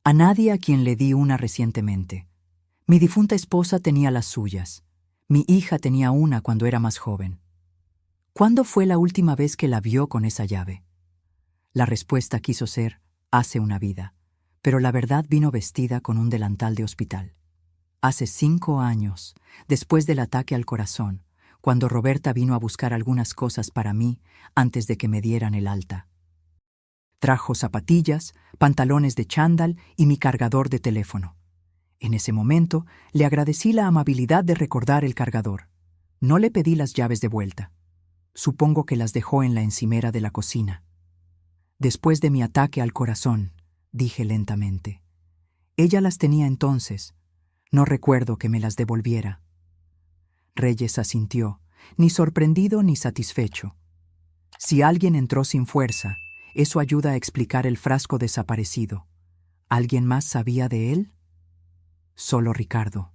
A nadie a quien le di una recientemente. Mi difunta esposa tenía las suyas. Mi hija tenía una cuando era más joven. ¿Cuándo fue la última vez que la vio con esa llave? La respuesta quiso ser, hace una vida, pero la verdad vino vestida con un delantal de hospital. Hace 5 años, después del ataque al corazón, cuando Roberta vino a buscar algunas cosas para mí antes de que me dieran el alta. Trajo zapatillas, pantalones de chándal y mi cargador de teléfono. En ese momento, le agradecí la amabilidad de recordar el cargador. No le pedí las llaves de vuelta. Supongo que las dejó en la encimera de la cocina. Después de mi ataque al corazón, dije lentamente. Ella las tenía entonces. No recuerdo que me las devolviera. Reyes asintió, ni sorprendido ni satisfecho. Si alguien entró sin fuerza, eso ayuda a explicar el frasco desaparecido. ¿Alguien más sabía de él? Solo Ricardo.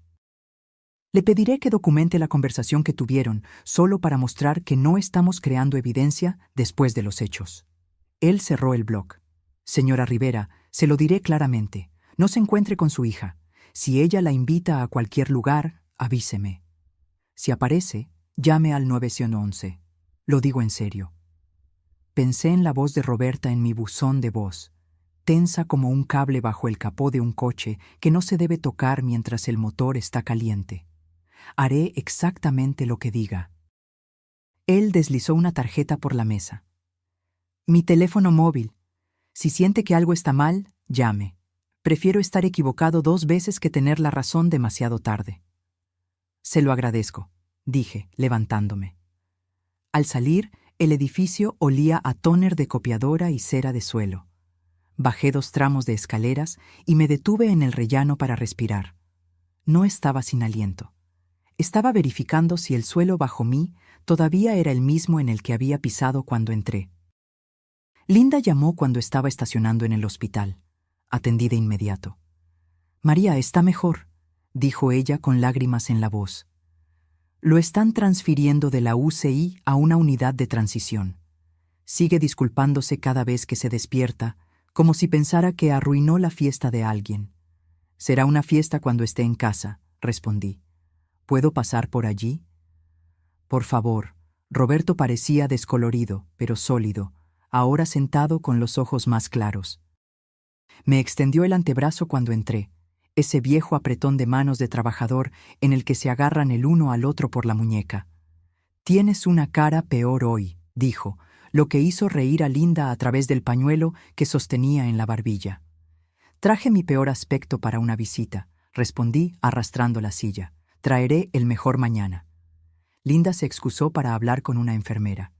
Le pediré que documente la conversación que tuvieron, solo para mostrar que no estamos creando evidencia después de los hechos. Él cerró el bloc. Señora Rivera, se lo diré claramente. No se encuentre con su hija. Si ella la invita a cualquier lugar, avíseme. Si aparece, llame al 911. Lo digo en serio. Pensé en la voz de Roberta en mi buzón de voz, tensa como un cable bajo el capó de un coche que no se debe tocar mientras el motor está caliente. Haré exactamente lo que diga. Él deslizó una tarjeta por la mesa. Mi teléfono móvil. Si siente que algo está mal, llame. Prefiero estar equivocado 2 veces que tener la razón demasiado tarde. Se lo agradezco, dije, levantándome. Al salir, el edificio olía a tóner de copiadora y cera de suelo. Bajé 2 tramos de escaleras y me detuve en el rellano para respirar. No estaba sin aliento. Estaba verificando si el suelo bajo mí todavía era el mismo en el que había pisado cuando entré. Linda llamó cuando estaba estacionando en el hospital. Atendí de inmediato. María está mejor, dijo ella con lágrimas en la voz. Lo están transfiriendo de la UCI a una unidad de transición. Sigue disculpándose cada vez que se despierta, como si pensara que arruinó la fiesta de alguien. Será una fiesta cuando esté en casa, respondí. ¿Puedo pasar por allí? Por favor. Roberto parecía descolorido, pero sólido, ahora sentado con los ojos más claros. Me extendió el antebrazo cuando entré, ese viejo apretón de manos de trabajador en el que se agarran el uno al otro por la muñeca. Tienes una cara peor hoy, dijo, lo que hizo reír a Linda a través del pañuelo que sostenía en la barbilla. Traje mi peor aspecto para una visita, respondí arrastrando la silla. Traeré el mejor mañana. Linda se excusó para hablar con una enfermera.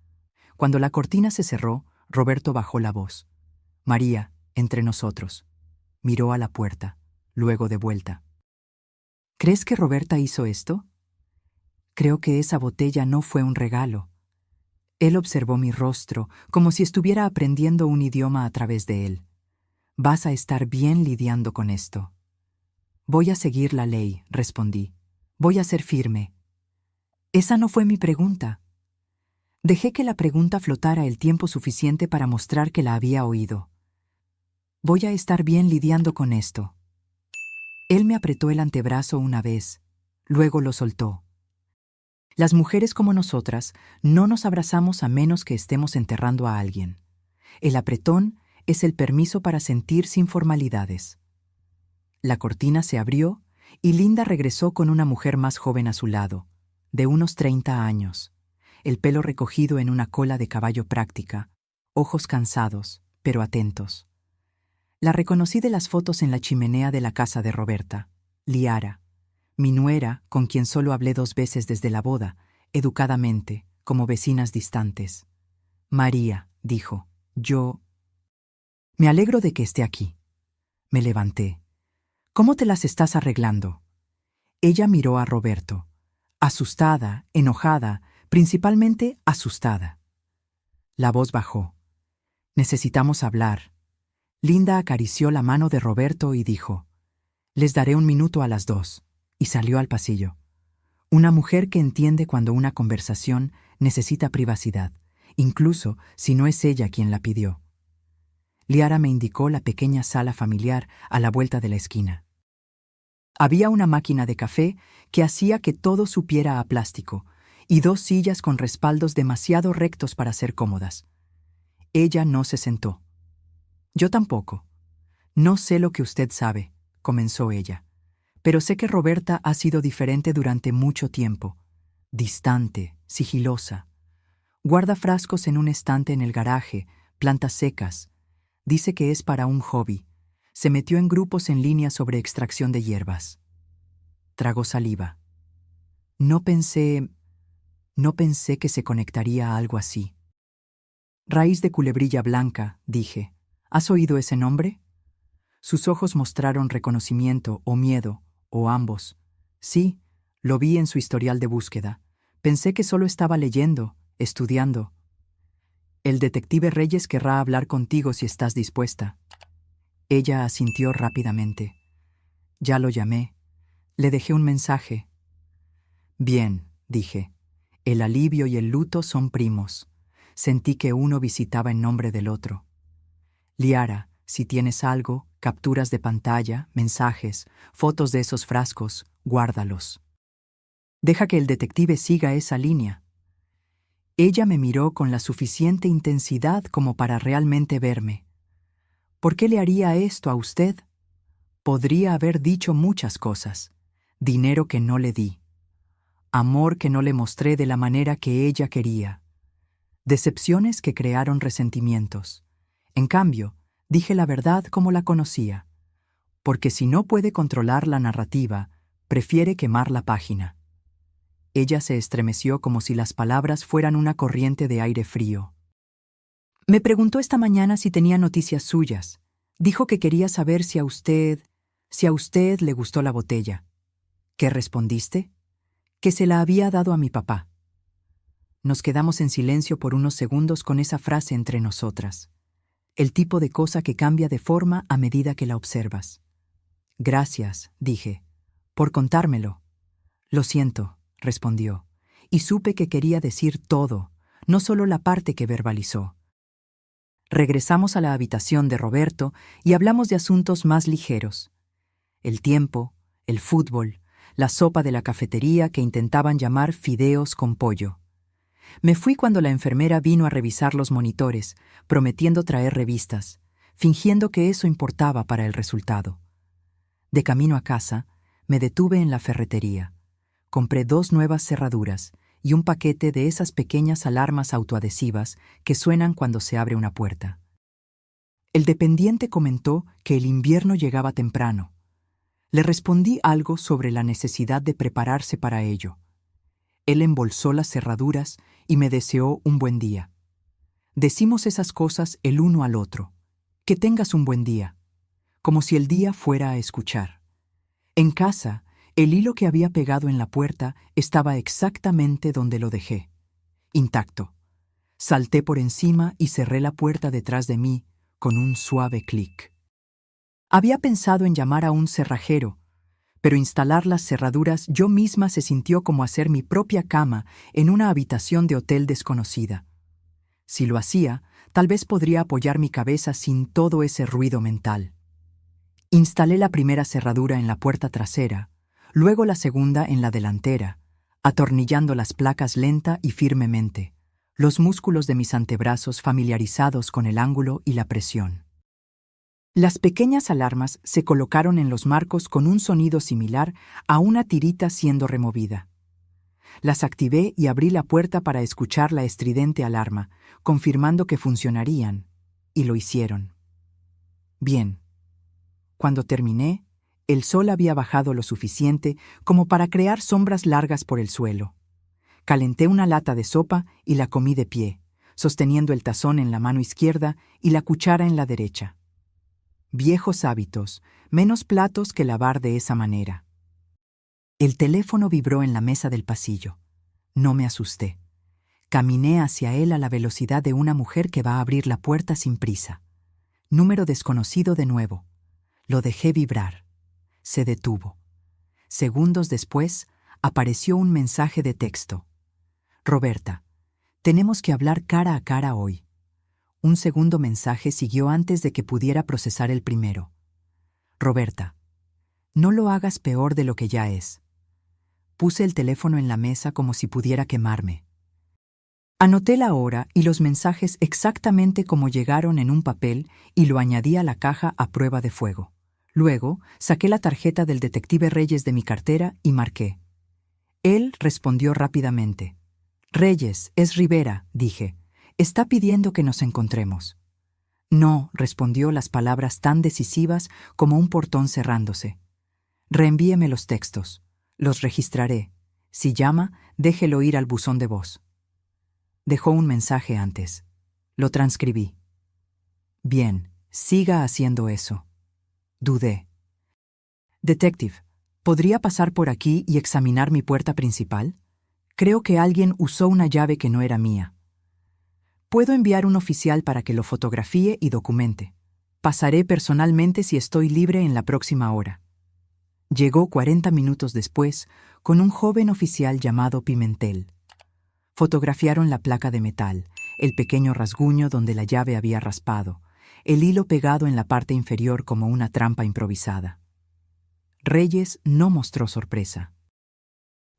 Cuando la cortina se cerró, Roberto bajó la voz. María, entre nosotros. Miró a la puerta, luego de vuelta. ¿Crees que Roberta hizo esto? Creo que esa botella no fue un regalo. Él observó mi rostro, como si estuviera aprendiendo un idioma a través de él. Vas a estar bien lidiando con esto. Voy a seguir la ley, respondí. Voy a ser firme. Esa no fue mi pregunta. Dejé que la pregunta flotara el tiempo suficiente para mostrar que la había oído. Voy a estar bien lidiando con esto. Él me apretó el antebrazo una vez, luego lo soltó. Las mujeres como nosotras no nos abrazamos a menos que estemos enterrando a alguien. El apretón es el permiso para sentir sin formalidades. La cortina se abrió y Linda regresó con una mujer más joven a su lado, de unos 30 años, el pelo recogido en una cola de caballo práctica, ojos cansados, pero atentos. La reconocí de las fotos en la chimenea de la casa de Roberta, Liara, mi nuera, con quien solo hablé 2 veces desde la boda, educadamente, como vecinas distantes. María, dijo, yo... Me alegro de que esté aquí. Me levanté. ¿Cómo te las estás arreglando? Ella miró a Roberto, asustada, enojada, principalmente asustada. La voz bajó. Necesitamos hablar. Linda acarició la mano de Roberto y dijo, les daré 1 minuto a las 2, y salió al pasillo. Una mujer que entiende cuando una conversación necesita privacidad, incluso si no es ella quien la pidió. Liara me indicó la pequeña sala familiar a la vuelta de la esquina. Había una máquina de café que hacía que todo supiera a plástico y 2 sillas con respaldos demasiado rectos para ser cómodas. Ella no se sentó. Yo tampoco. No sé lo que usted sabe, comenzó ella, pero sé que Roberta ha sido diferente durante mucho tiempo. Distante, sigilosa. Guarda frascos en un estante en el garaje, plantas secas. Dice que es para un hobby. Se metió en grupos en línea sobre extracción de hierbas. Tragó saliva. No pensé que se conectaría a algo así. Raíz de culebrilla blanca, dije. ¿Has oído ese nombre? Sus ojos mostraron reconocimiento o miedo, o ambos. Sí, lo vi en su historial de búsqueda. Pensé que solo estaba leyendo, estudiando. El detective Reyes querrá hablar contigo si estás dispuesta. Ella asintió rápidamente. Ya lo llamé. Le dejé un mensaje. Bien, dije. El alivio y el luto son primos. Sentí que uno visitaba en nombre del otro. Liara, si tienes algo, capturas de pantalla, mensajes, fotos de esos frascos, guárdalos. Deja que el detective siga esa línea. Ella me miró con la suficiente intensidad como para realmente verme. ¿Por qué le haría esto a usted? Podría haber dicho muchas cosas. Dinero que no le di. Amor que no le mostré de la manera que ella quería. Decepciones que crearon resentimientos. En cambio, dije la verdad como la conocía. Porque si no puede controlar la narrativa, prefiere quemar la página. Ella se estremeció como si las palabras fueran una corriente de aire frío. Me preguntó esta mañana si tenía noticias suyas. Dijo que quería saber si a usted le gustó la botella. ¿Qué respondiste? Que se la había dado a mi papá. Nos quedamos en silencio por unos segundos con esa frase entre nosotras. El tipo de cosa que cambia de forma a medida que la observas. Gracias, dije, por contármelo. Lo siento, respondió, y supe que quería decir todo, no solo la parte que verbalizó. Regresamos a la habitación de Roberto y hablamos de asuntos más ligeros. El tiempo, el fútbol, la sopa de la cafetería que intentaban llamar fideos con pollo. Me fui cuando la enfermera vino a revisar los monitores, prometiendo traer revistas, fingiendo que eso importaba para el resultado. De camino a casa, me detuve en la ferretería. Compré 2 nuevas cerraduras y un paquete de esas pequeñas alarmas autoadhesivas que suenan cuando se abre una puerta. El dependiente comentó que el invierno llegaba temprano. Le respondí algo sobre la necesidad de prepararse para ello. Él embolsó las cerraduras y me deseó un buen día. Decimos esas cosas el uno al otro. Que tengas un buen día. Como si el día fuera a escuchar. En casa, el hilo que había pegado en la puerta estaba exactamente donde lo dejé. Intacto. Salté por encima y cerré la puerta detrás de mí con un suave clic. Había pensado en llamar a un cerrajero, pero instalar las cerraduras yo misma se sintió como hacer mi propia cama en una habitación de hotel desconocida. Si lo hacía, tal vez podría apoyar mi cabeza sin todo ese ruido mental. Instalé la primera cerradura en la puerta trasera, luego la segunda en la delantera, atornillando las placas lenta y firmemente, los músculos de mis antebrazos familiarizados con el ángulo y la presión. Las pequeñas alarmas se colocaron en los marcos con un sonido similar a una tirita siendo removida. Las activé y abrí la puerta para escuchar la estridente alarma, confirmando que funcionarían, y lo hicieron. Bien. Cuando terminé, el sol había bajado lo suficiente como para crear sombras largas por el suelo. Calenté una lata de sopa y la comí de pie, sosteniendo el tazón en la mano izquierda y la cuchara en la derecha. Viejos hábitos, menos platos que lavar de esa manera. El teléfono vibró en la mesa del pasillo. No me asusté. Caminé hacia él a la velocidad de una mujer que va a abrir la puerta sin prisa. Número desconocido de nuevo. Lo dejé vibrar. Se detuvo. Segundos después, apareció un mensaje de texto. Roberta, tenemos que hablar cara a cara hoy. Un segundo mensaje siguió antes de que pudiera procesar el primero. Roberta, no lo hagas peor de lo que ya es. Puse el teléfono en la mesa como si pudiera quemarme. Anoté la hora y los mensajes exactamente como llegaron en un papel y lo añadí a la caja a prueba de fuego. Luego, saqué la tarjeta del detective Reyes de mi cartera y marqué. Él respondió rápidamente. Reyes, es Rivera, dije. Está pidiendo que nos encontremos. No, respondió las palabras tan decisivas como un portón cerrándose. Reenvíeme los textos. Los registraré. Si llama, déjelo ir al buzón de voz. Dejó un mensaje antes. Lo transcribí. Bien, siga haciendo eso. Dudé. Detective, ¿podría pasar por aquí y examinar mi puerta principal? Creo que alguien usó una llave que no era mía. Puedo enviar un oficial para que lo fotografíe y documente. Pasaré personalmente si estoy libre en la próxima hora. Llegó 40 minutos después con un joven oficial llamado Pimentel. Fotografiaron la placa de metal, el pequeño rasguño donde la llave había raspado, el hilo pegado en la parte inferior como una trampa improvisada. Reyes no mostró sorpresa.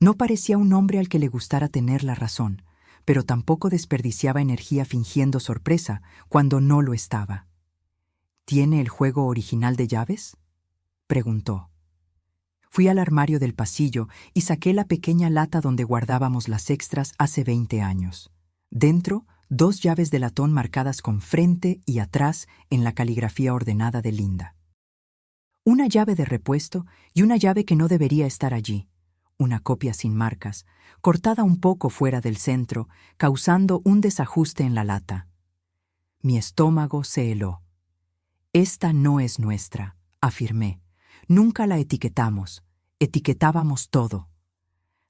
No parecía un hombre al que le gustara tener la razón, pero tampoco desperdiciaba energía fingiendo sorpresa cuando no lo estaba. ¿Tiene el juego original de llaves?, preguntó. Fui al armario del pasillo y saqué la pequeña lata donde guardábamos las extras hace 20 años. Dentro, 2 llaves de latón marcadas con frente y atrás en la caligrafía ordenada de Linda. Una llave de repuesto y una llave que no debería estar allí. Una copia sin marcas, cortada un poco fuera del centro, causando un desajuste en la lata. Mi estómago se heló. Esta no es nuestra, afirmé. Nunca la etiquetamos. Etiquetábamos todo.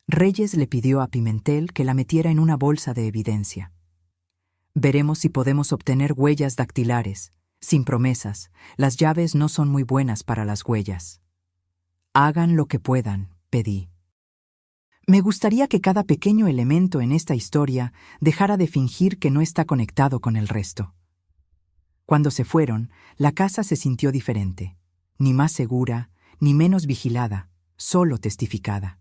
Reyes le pidió a Pimentel que la metiera en una bolsa de evidencia. Veremos si podemos obtener huellas dactilares. Sin promesas, las llaves no son muy buenas para las huellas. Hagan lo que puedan, pedí. Me gustaría que cada pequeño elemento en esta historia dejara de fingir que no está conectado con el resto. Cuando se fueron, la casa se sintió diferente. Ni más segura, ni menos vigilada, solo testificada.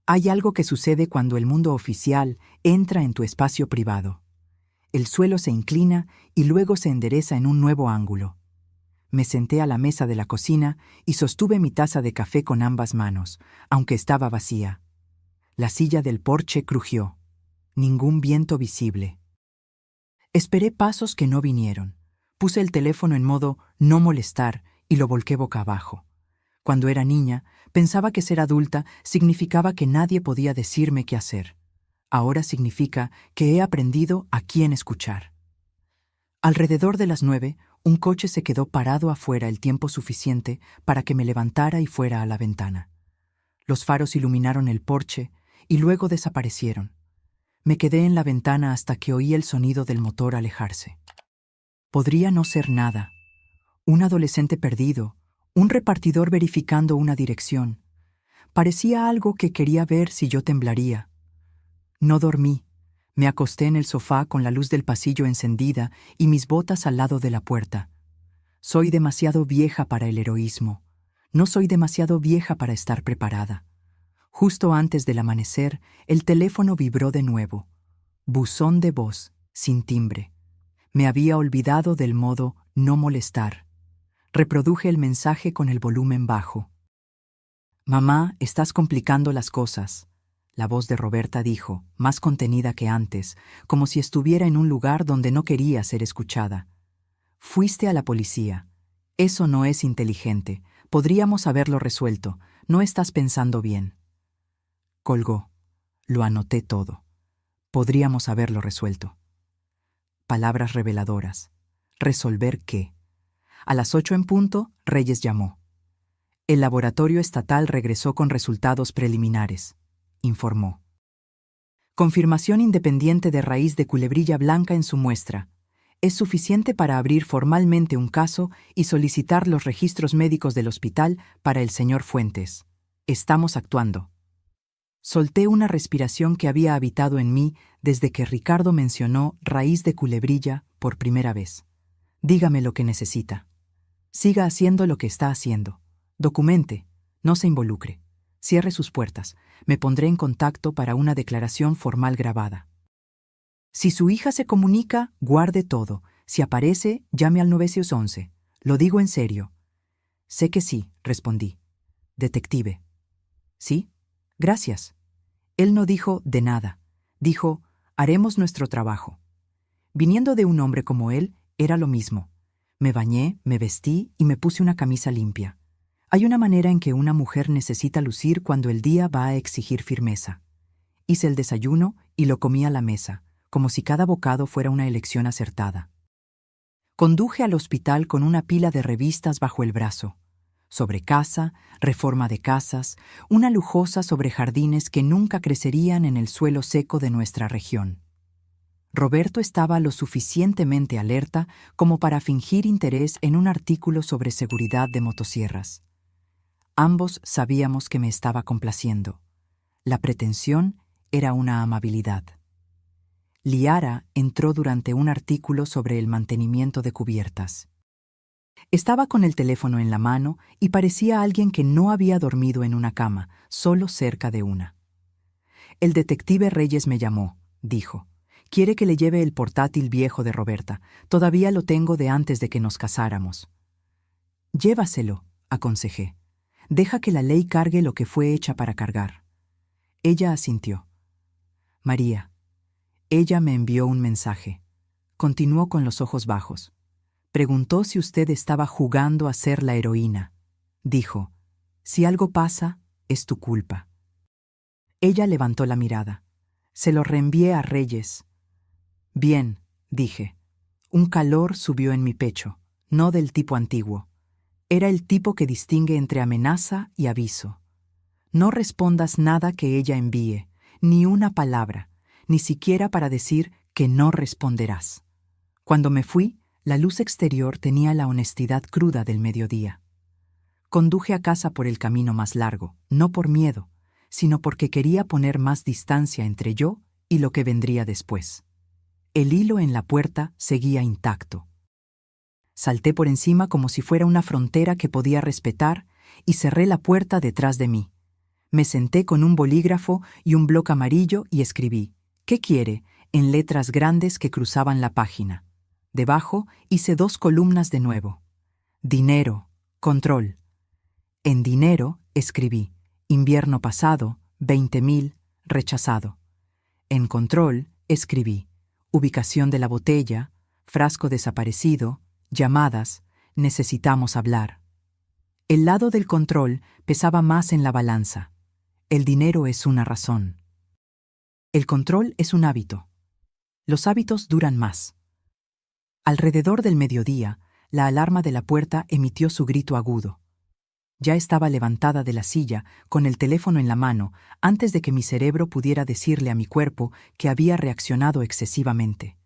Hay algo que sucede cuando el mundo oficial entra en tu espacio privado. El suelo se inclina y luego se endereza en un nuevo ángulo. Me senté a la mesa de la cocina y sostuve mi taza de café con ambas manos, aunque estaba vacía. La silla del porche crujió. Ningún viento visible. Esperé pasos que no vinieron. Puse el teléfono en modo no molestar y lo volqué boca abajo. Cuando era niña, pensaba que ser adulta significaba que nadie podía decirme qué hacer. Ahora significa que he aprendido a quién escuchar. Alrededor de las 9, un coche se quedó parado afuera el tiempo suficiente para que me levantara y fuera a la ventana. Los faros iluminaron el porche y luego desaparecieron. Me quedé en la ventana hasta que oí el sonido del motor alejarse. Podría no ser nada. Un adolescente perdido, un repartidor verificando una dirección. Parecía algo que quería ver si yo temblaría. No dormí. Me acosté en el sofá con la luz del pasillo encendida y mis botas al lado de la puerta. Soy demasiado vieja para el heroísmo. No soy demasiado vieja para estar preparada. Justo antes del amanecer, el teléfono vibró de nuevo. Buzón de voz, sin timbre. Me había olvidado del modo no molestar. Reproduje el mensaje con el volumen bajo. «Mamá, estás complicando las cosas», la voz de Roberta dijo, más contenida que antes, como si estuviera en un lugar donde no quería ser escuchada. «Fuiste a la policía. Eso no es inteligente. Podríamos haberlo resuelto. No estás pensando bien». Colgó. Lo anoté todo. Podríamos haberlo resuelto. Palabras reveladoras. ¿Resolver qué? A las 8 en punto, Reyes llamó. El laboratorio estatal regresó con resultados preliminares, informó. Confirmación independiente de raíz de culebrilla blanca en su muestra. Es suficiente para abrir formalmente un caso y solicitar los registros médicos del hospital para el señor Fuentes. Estamos actuando. Solté una respiración que había habitado en mí desde que Ricardo mencionó raíz de culebrilla por primera vez. Dígame lo que necesita. Siga haciendo lo que está haciendo. Documente. No se involucre. Cierre sus puertas. Me pondré en contacto para una declaración formal grabada. Si su hija se comunica, guarde todo. Si aparece, llame al 911. Lo digo en serio. Sé que sí, respondí. Detective. ¿Sí? Gracias. Él no dijo de nada. Dijo, haremos nuestro trabajo. Viniendo de un hombre como él, era lo mismo. Me bañé, me vestí y me puse una camisa limpia. Hay una manera en que una mujer necesita lucir cuando el día va a exigir firmeza. Hice el desayuno y lo comí a la mesa, como si cada bocado fuera una elección acertada. Conduje al hospital con una pila de revistas bajo el brazo. Sobre casa, reforma de casas, una lujosa sobre jardines que nunca crecerían en el suelo seco de nuestra región. Roberto estaba lo suficientemente alerta como para fingir interés en un artículo sobre seguridad de motosierras. Ambos sabíamos que me estaba complaciendo. La pretensión era una amabilidad. Liara entró durante un artículo sobre el mantenimiento de cubiertas. Estaba con el teléfono en la mano y parecía alguien que no había dormido en una cama, solo cerca de una. El detective Reyes me llamó, dijo. Quiere que le lleve el portátil viejo de Roberta. Todavía lo tengo de antes de que nos casáramos. Llévaselo, aconsejé. Deja que la ley cargue lo que fue hecha para cargar. Ella asintió. María. Ella me envió un mensaje. Continuó con los ojos bajos. Preguntó si usted estaba jugando a ser la heroína. Dijo, si algo pasa, es tu culpa. Ella levantó la mirada. Se lo reenvié a Reyes. Bien, dije. Un calor subió en mi pecho, no del tipo antiguo. Era el tipo que distingue entre amenaza y aviso. No respondas nada que ella envíe, ni una palabra, ni siquiera para decir que no responderás. Cuando me fui, la luz exterior tenía la honestidad cruda del mediodía. Conduje a casa por el camino más largo, no por miedo, sino porque quería poner más distancia entre yo y lo que vendría después. El hilo en la puerta seguía intacto. Salté por encima como si fuera una frontera que podía respetar y cerré la puerta detrás de mí. Me senté con un bolígrafo y un bloc amarillo y escribí, «¿Qué quiere?», en letras grandes que cruzaban la página. Debajo hice 2 columnas de nuevo. Dinero, control. En dinero escribí, invierno pasado, 20.000, rechazado. En control escribí, ubicación de la botella, frasco desaparecido, llamadas, necesitamos hablar. El lado del control pesaba más en la balanza. El dinero es una razón. El control es un hábito. Los hábitos duran más. Alrededor del mediodía, la alarma de la puerta emitió su grito agudo. Ya estaba levantada de la silla, con el teléfono en la mano, antes de que mi cerebro pudiera decirle a mi cuerpo que había reaccionado excesivamente.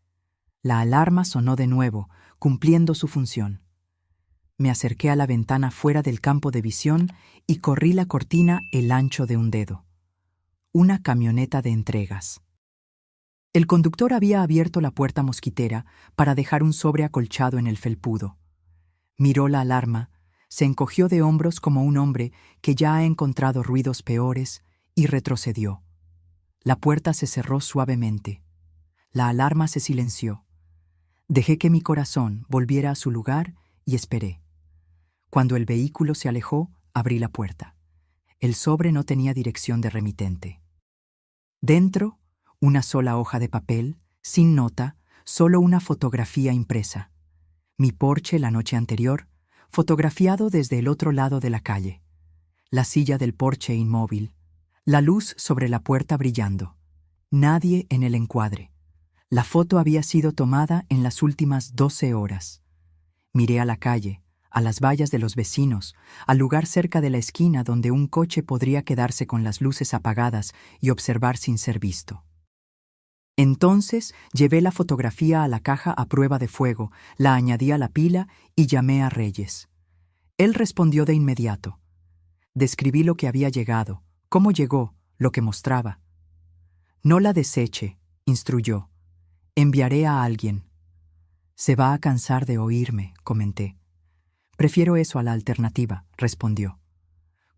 La alarma sonó de nuevo, cumpliendo su función. Me acerqué a la ventana fuera del campo de visión y corrí la cortina el ancho de un dedo. Una camioneta de entregas. El conductor había abierto la puerta mosquitera para dejar un sobre acolchado en el felpudo. Miró la alarma, se encogió de hombros como un hombre que ya ha encontrado ruidos peores y retrocedió. La puerta se cerró suavemente. La alarma se silenció. Dejé que mi corazón volviera a su lugar y esperé. Cuando el vehículo se alejó, abrí la puerta. El sobre no tenía dirección de remitente. Dentro, una sola hoja de papel, sin nota, solo una fotografía impresa. Mi Porsche la noche anterior, fotografiado desde el otro lado de la calle. La silla del Porsche inmóvil. La luz sobre la puerta brillando. Nadie en el encuadre. La foto había sido tomada en las últimas 12 horas. Miré a la calle, a las vallas de los vecinos, al lugar cerca de la esquina donde un coche podría quedarse con las luces apagadas y observar sin ser visto. Entonces llevé la fotografía a la caja a prueba de fuego, la añadí a la pila y llamé a Reyes. Él respondió de inmediato. Describí lo que había llegado, cómo llegó, lo que mostraba. No la deseche, instruyó. Enviaré a alguien. Se va a cansar de oírme, comenté. Prefiero eso a la alternativa, respondió.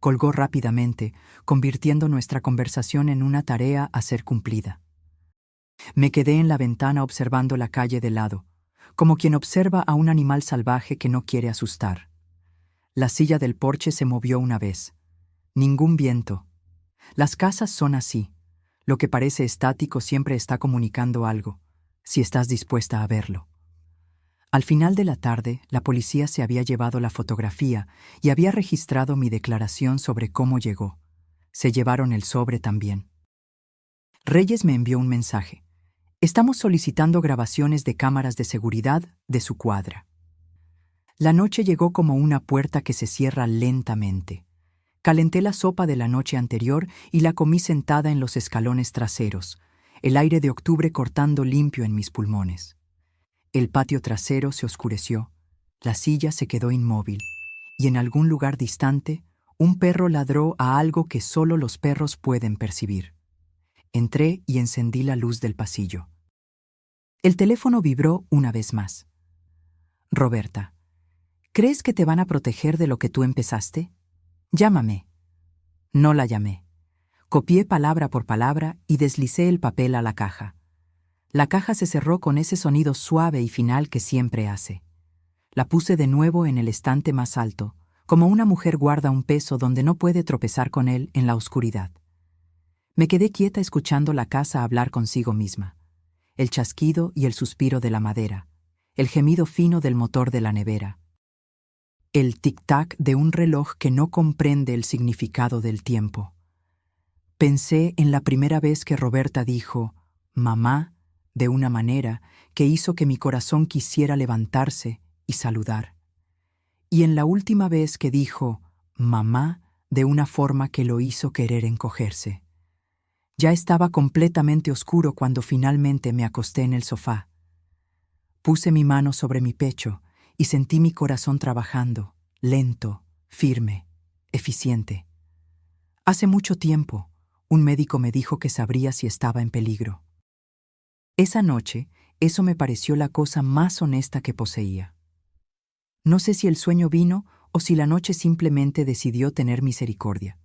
Colgó rápidamente, convirtiendo nuestra conversación en una tarea a ser cumplida. Me quedé en la ventana observando la calle de lado, como quien observa a un animal salvaje que no quiere asustar. La silla del Porsche se movió una vez. Ningún viento. Las casas son así. Lo que parece estático siempre está comunicando algo, si estás dispuesta a verlo. Al final de la tarde, la policía se había llevado la fotografía y había registrado mi declaración sobre cómo llegó. Se llevaron el sobre también. Reyes me envió un mensaje. Estamos solicitando grabaciones de cámaras de seguridad de su cuadra. La noche llegó como una puerta que se cierra lentamente. Calenté la sopa de la noche anterior y la comí sentada en los escalones traseros, el aire de octubre cortando limpio en mis pulmones. El patio trasero se oscureció, la silla se quedó inmóvil, y en algún lugar distante, un perro ladró a algo que solo los perros pueden percibir. Entré y encendí la luz del pasillo. El teléfono vibró una vez más. Roberta, ¿crees que te van a proteger de lo que tú empezaste? Llámame. No la llamé. Copié palabra por palabra y deslicé el papel a la caja. La caja se cerró con ese sonido suave y final que siempre hace. La puse de nuevo en el estante más alto, como una mujer guarda un peso donde no puede tropezar con él en la oscuridad. Me quedé quieta escuchando la casa hablar consigo misma. El chasquido y el suspiro de la madera, el gemido fino del motor de la nevera, el tic-tac de un reloj que no comprende el significado del tiempo. Pensé en la primera vez que Roberta dijo «mamá» de una manera que hizo que mi corazón quisiera levantarse y saludar. Y en la última vez que dijo «mamá» de una forma que lo hizo querer encogerse. Ya estaba completamente oscuro cuando finalmente me acosté en el sofá. Puse mi mano sobre mi pecho y sentí mi corazón trabajando, lento, firme, eficiente. Hace mucho tiempo, un médico me dijo que sabría si estaba en peligro. Esa noche, eso me pareció la cosa más honesta que poseía. No sé si el sueño vino o si la noche simplemente decidió tener misericordia.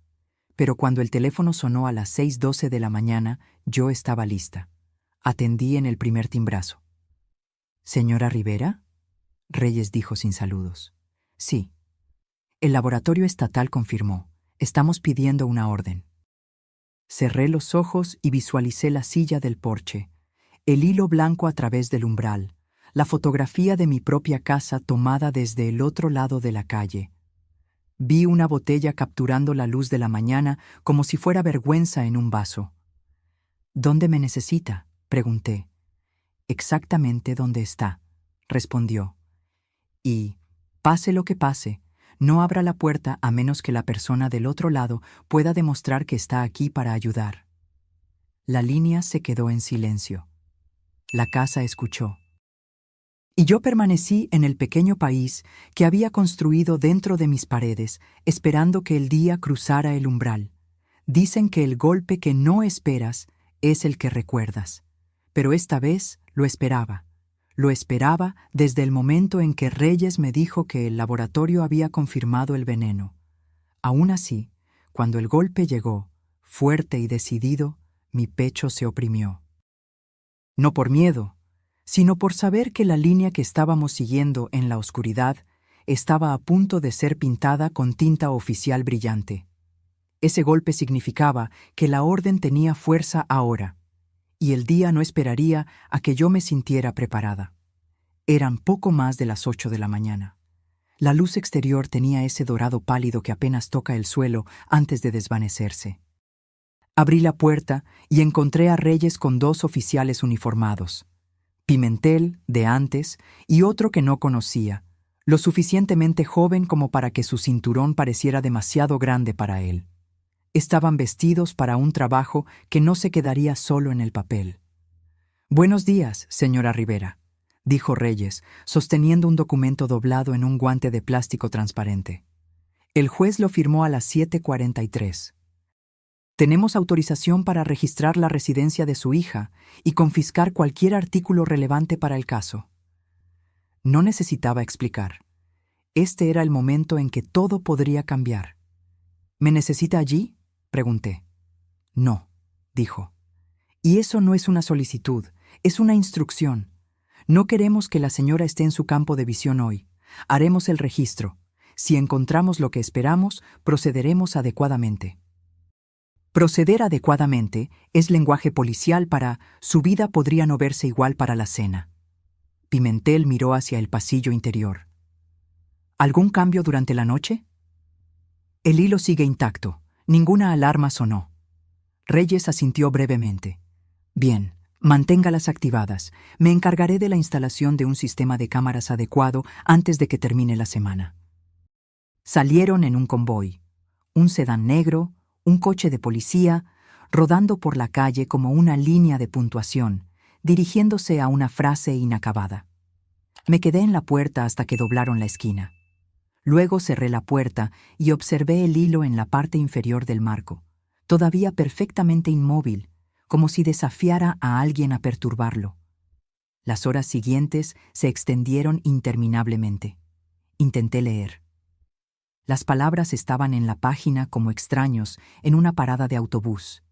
Pero cuando el teléfono sonó a las 6:12 de la mañana, yo estaba lista. Atendí en el primer timbrazo. «¿Señora Rivera?» Reyes dijo sin saludos. «Sí». El laboratorio estatal confirmó. «Estamos pidiendo una orden». Cerré los ojos y visualicé la silla del Porsche, el hilo blanco a través del umbral, la fotografía de mi propia casa tomada desde el otro lado de la calle. Vi una botella capturando la luz de la mañana como si fuera vergüenza en un vaso. «¿Dónde me necesita?», pregunté. «Exactamente donde está», respondió. «Y, pase lo que pase, no abra la puerta a menos que la persona del otro lado pueda demostrar que está aquí para ayudar». La línea se quedó en silencio. La casa escuchó. Y yo permanecí en el pequeño país que había construido dentro de mis paredes, esperando que el día cruzara el umbral. Dicen que el golpe que no esperas es el que recuerdas. Pero esta vez lo esperaba. Lo esperaba desde el momento en que Reyes me dijo que el laboratorio había confirmado el veneno. Aún así, cuando el golpe llegó, fuerte y decidido, mi pecho se oprimió. No por miedo, sino por saber que la línea que estábamos siguiendo en la oscuridad estaba a punto de ser pintada con tinta oficial brillante. Ese golpe significaba que la orden tenía fuerza ahora, y el día no esperaría a que yo me sintiera preparada. Eran poco más de las 8 de la mañana. La luz exterior tenía ese dorado pálido que apenas toca el suelo antes de desvanecerse. Abrí la puerta y encontré a Reyes con 2 oficiales uniformados. Pimentel, de antes, y otro que no conocía, lo suficientemente joven como para que su cinturón pareciera demasiado grande para él. Estaban vestidos para un trabajo que no se quedaría solo en el papel. «Buenos días, señora Rivera», dijo Reyes, sosteniendo un documento doblado en un guante de plástico transparente. El juez lo firmó a las 7:43. «Tenemos autorización para registrar la residencia de su hija y confiscar cualquier artículo relevante para el caso». No necesitaba explicar. Este era el momento en que todo podría cambiar. «¿Me necesita allí?», pregunté. «No», dijo. «Y eso no es una solicitud, es una instrucción. No queremos que la señora esté en su campo de visión hoy. Haremos el registro. Si encontramos lo que esperamos, procederemos adecuadamente». Proceder adecuadamente es lenguaje policial para «su vida podría no verse igual para la cena». Pimentel miró hacia el pasillo interior. «¿Algún cambio durante la noche?» «El hilo sigue intacto. Ninguna alarma sonó». Reyes asintió brevemente. «Bien, manténgalas activadas. Me encargaré de la instalación de un sistema de cámaras adecuado antes de que termine la semana». Salieron en un convoy. Un sedán negro, un coche de policía, rodando por la calle como una línea de puntuación, dirigiéndose a una frase inacabada. Me quedé en la puerta hasta que doblaron la esquina. Luego cerré la puerta y observé el hilo en la parte inferior del marco, todavía perfectamente inmóvil, como si desafiara a alguien a perturbarlo. Las horas siguientes se extendieron interminablemente. Intenté leer. Las palabras estaban en la página como extraños en una parada de autobús.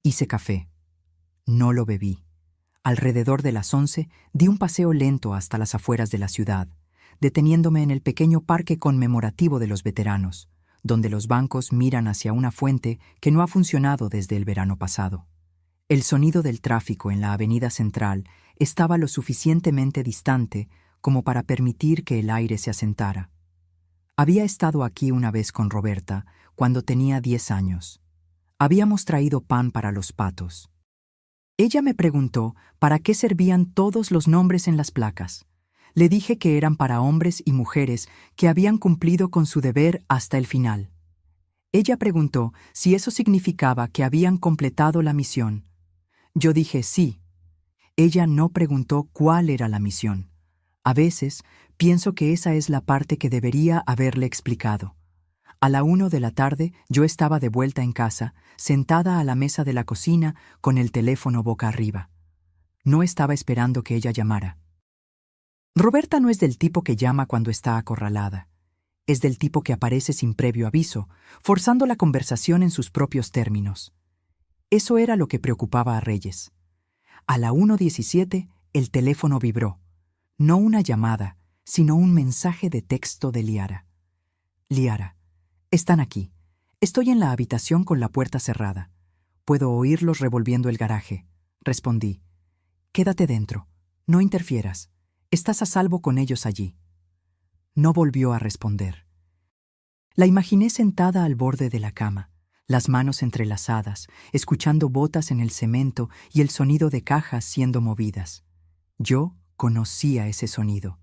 Hice café. No lo bebí. Alrededor de las 11 di un paseo lento hasta las afueras de la ciudad, deteniéndome en el pequeño parque conmemorativo de los veteranos, donde los bancos miran hacia una fuente que no ha funcionado desde el verano pasado. El sonido del tráfico en la avenida central estaba lo suficientemente distante como para permitir que el aire se asentara. Había estado aquí una vez con Roberta, cuando tenía 10 años. Habíamos traído pan para los patos. Ella me preguntó para qué servían todos los nombres en las placas. Le dije que eran para hombres y mujeres que habían cumplido con su deber hasta el final. Ella preguntó si eso significaba que habían completado la misión. Yo dije sí. Ella no preguntó cuál era la misión. A veces pienso que esa es la parte que debería haberle explicado. A la 1 de la tarde yo estaba de vuelta en casa, sentada a la mesa de la cocina con el teléfono boca arriba. No estaba esperando que ella llamara. Roberta no es del tipo que llama cuando está acorralada. Es del tipo que aparece sin previo aviso, forzando la conversación en sus propios términos. Eso era lo que preocupaba a Reyes. A la 1:17 el teléfono vibró. No una llamada, sino un mensaje de texto de Liara. «Liara, están aquí. Estoy en la habitación con la puerta cerrada. Puedo oírlos revolviendo el garaje», respondí. «Quédate dentro. No interfieras. Estás a salvo con ellos allí». No volvió a responder. La imaginé sentada al borde de la cama, las manos entrelazadas, escuchando botas en el cemento y el sonido de cajas siendo movidas. Yo conocía ese sonido.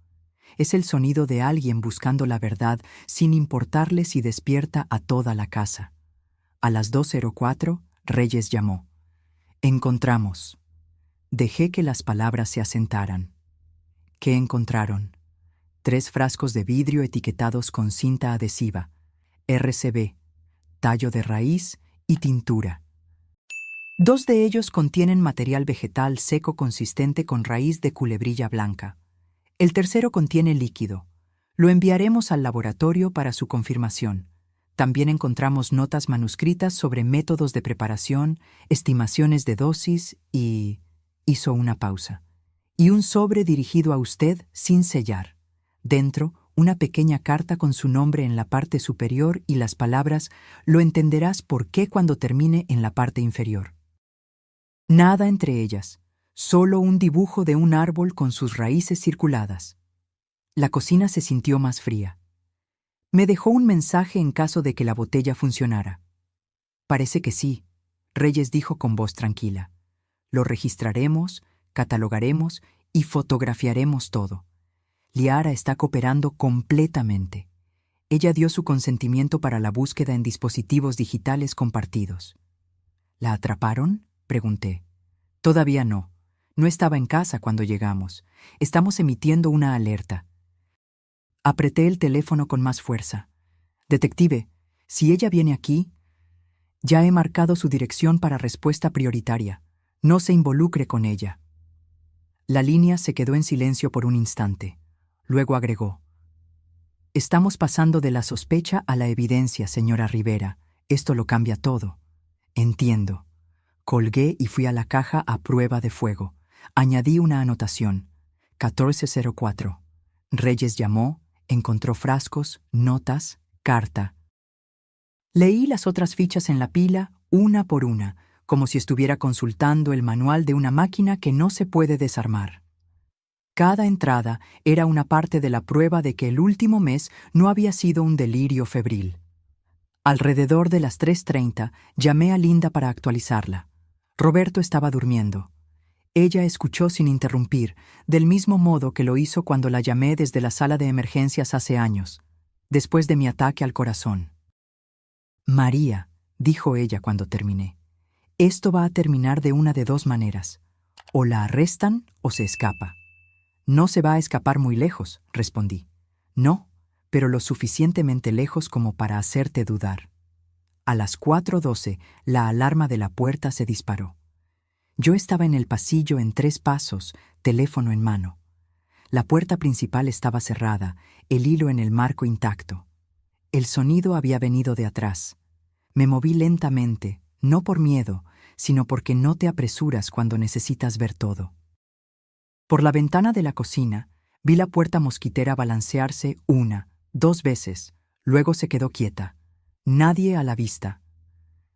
Es el sonido de alguien buscando la verdad sin importarle si despierta a toda la casa. A las 2:04, Reyes llamó. «Encontramos». Dejé que las palabras se asentaran. ¿Qué encontraron? 3 frascos de vidrio etiquetados con cinta adhesiva, RCB, tallo de raíz y tintura. 2 de ellos contienen material vegetal seco consistente con raíz de culebrilla blanca. El tercero contiene líquido. Lo enviaremos al laboratorio para su confirmación. También encontramos notas manuscritas sobre métodos de preparación, estimaciones de dosis y... Hizo una pausa. Y un sobre dirigido a usted sin sellar. Dentro, una pequeña carta con su nombre en la parte superior y las palabras «Lo entenderás por qué cuando termine» en la parte inferior. Nada entre ellas, solo un dibujo de un árbol con sus raíces circuladas. La cocina se sintió más fría. Me dejó un mensaje en caso de que la botella funcionara. Parece que sí, Reyes dijo con voz tranquila. Lo registraremos, catalogaremos y fotografiaremos todo. Liara está cooperando completamente. Ella dio su consentimiento para la búsqueda en dispositivos digitales compartidos. ¿La atraparon?, pregunté. Todavía no. No estaba en casa cuando llegamos. Estamos emitiendo una alerta. Apreté el teléfono con más fuerza. Detective, si ella viene aquí, ya he marcado su dirección para respuesta prioritaria. No se involucre con ella. La línea se quedó en silencio por un instante. Luego agregó. Estamos pasando de la sospecha a la evidencia, señora Rivera. Esto lo cambia todo. Entiendo. Colgué y fui a la caja a prueba de fuego. Añadí una anotación. 1404. Reyes llamó, encontró frascos, notas, carta. Leí las otras fichas en la pila, una por una, como si estuviera consultando el manual de una máquina que no se puede desarmar. Cada entrada era una parte de la prueba de que el último mes no había sido un delirio febril. Alrededor de las 3:30 llamé a Linda para actualizarla. Roberto estaba durmiendo. Ella escuchó sin interrumpir, del mismo modo que lo hizo cuando la llamé desde la sala de emergencias hace años, después de mi ataque al corazón. María, dijo ella cuando terminé, esto va a terminar de una de dos maneras. O la arrestan o se escapa. No se va a escapar muy lejos, respondí. No, pero lo suficientemente lejos como para hacerte dudar. A las 4:12, la alarma de la puerta se disparó. Yo estaba en el pasillo en 3 pasos, teléfono en mano. La puerta principal estaba cerrada, el hilo en el marco intacto. El sonido había venido de atrás. Me moví lentamente, no por miedo, sino porque no te apresuras cuando necesitas ver todo. Por la ventana de la cocina, vi la puerta mosquitera balancearse 1, 2 veces, luego se quedó quieta. Nadie a la vista.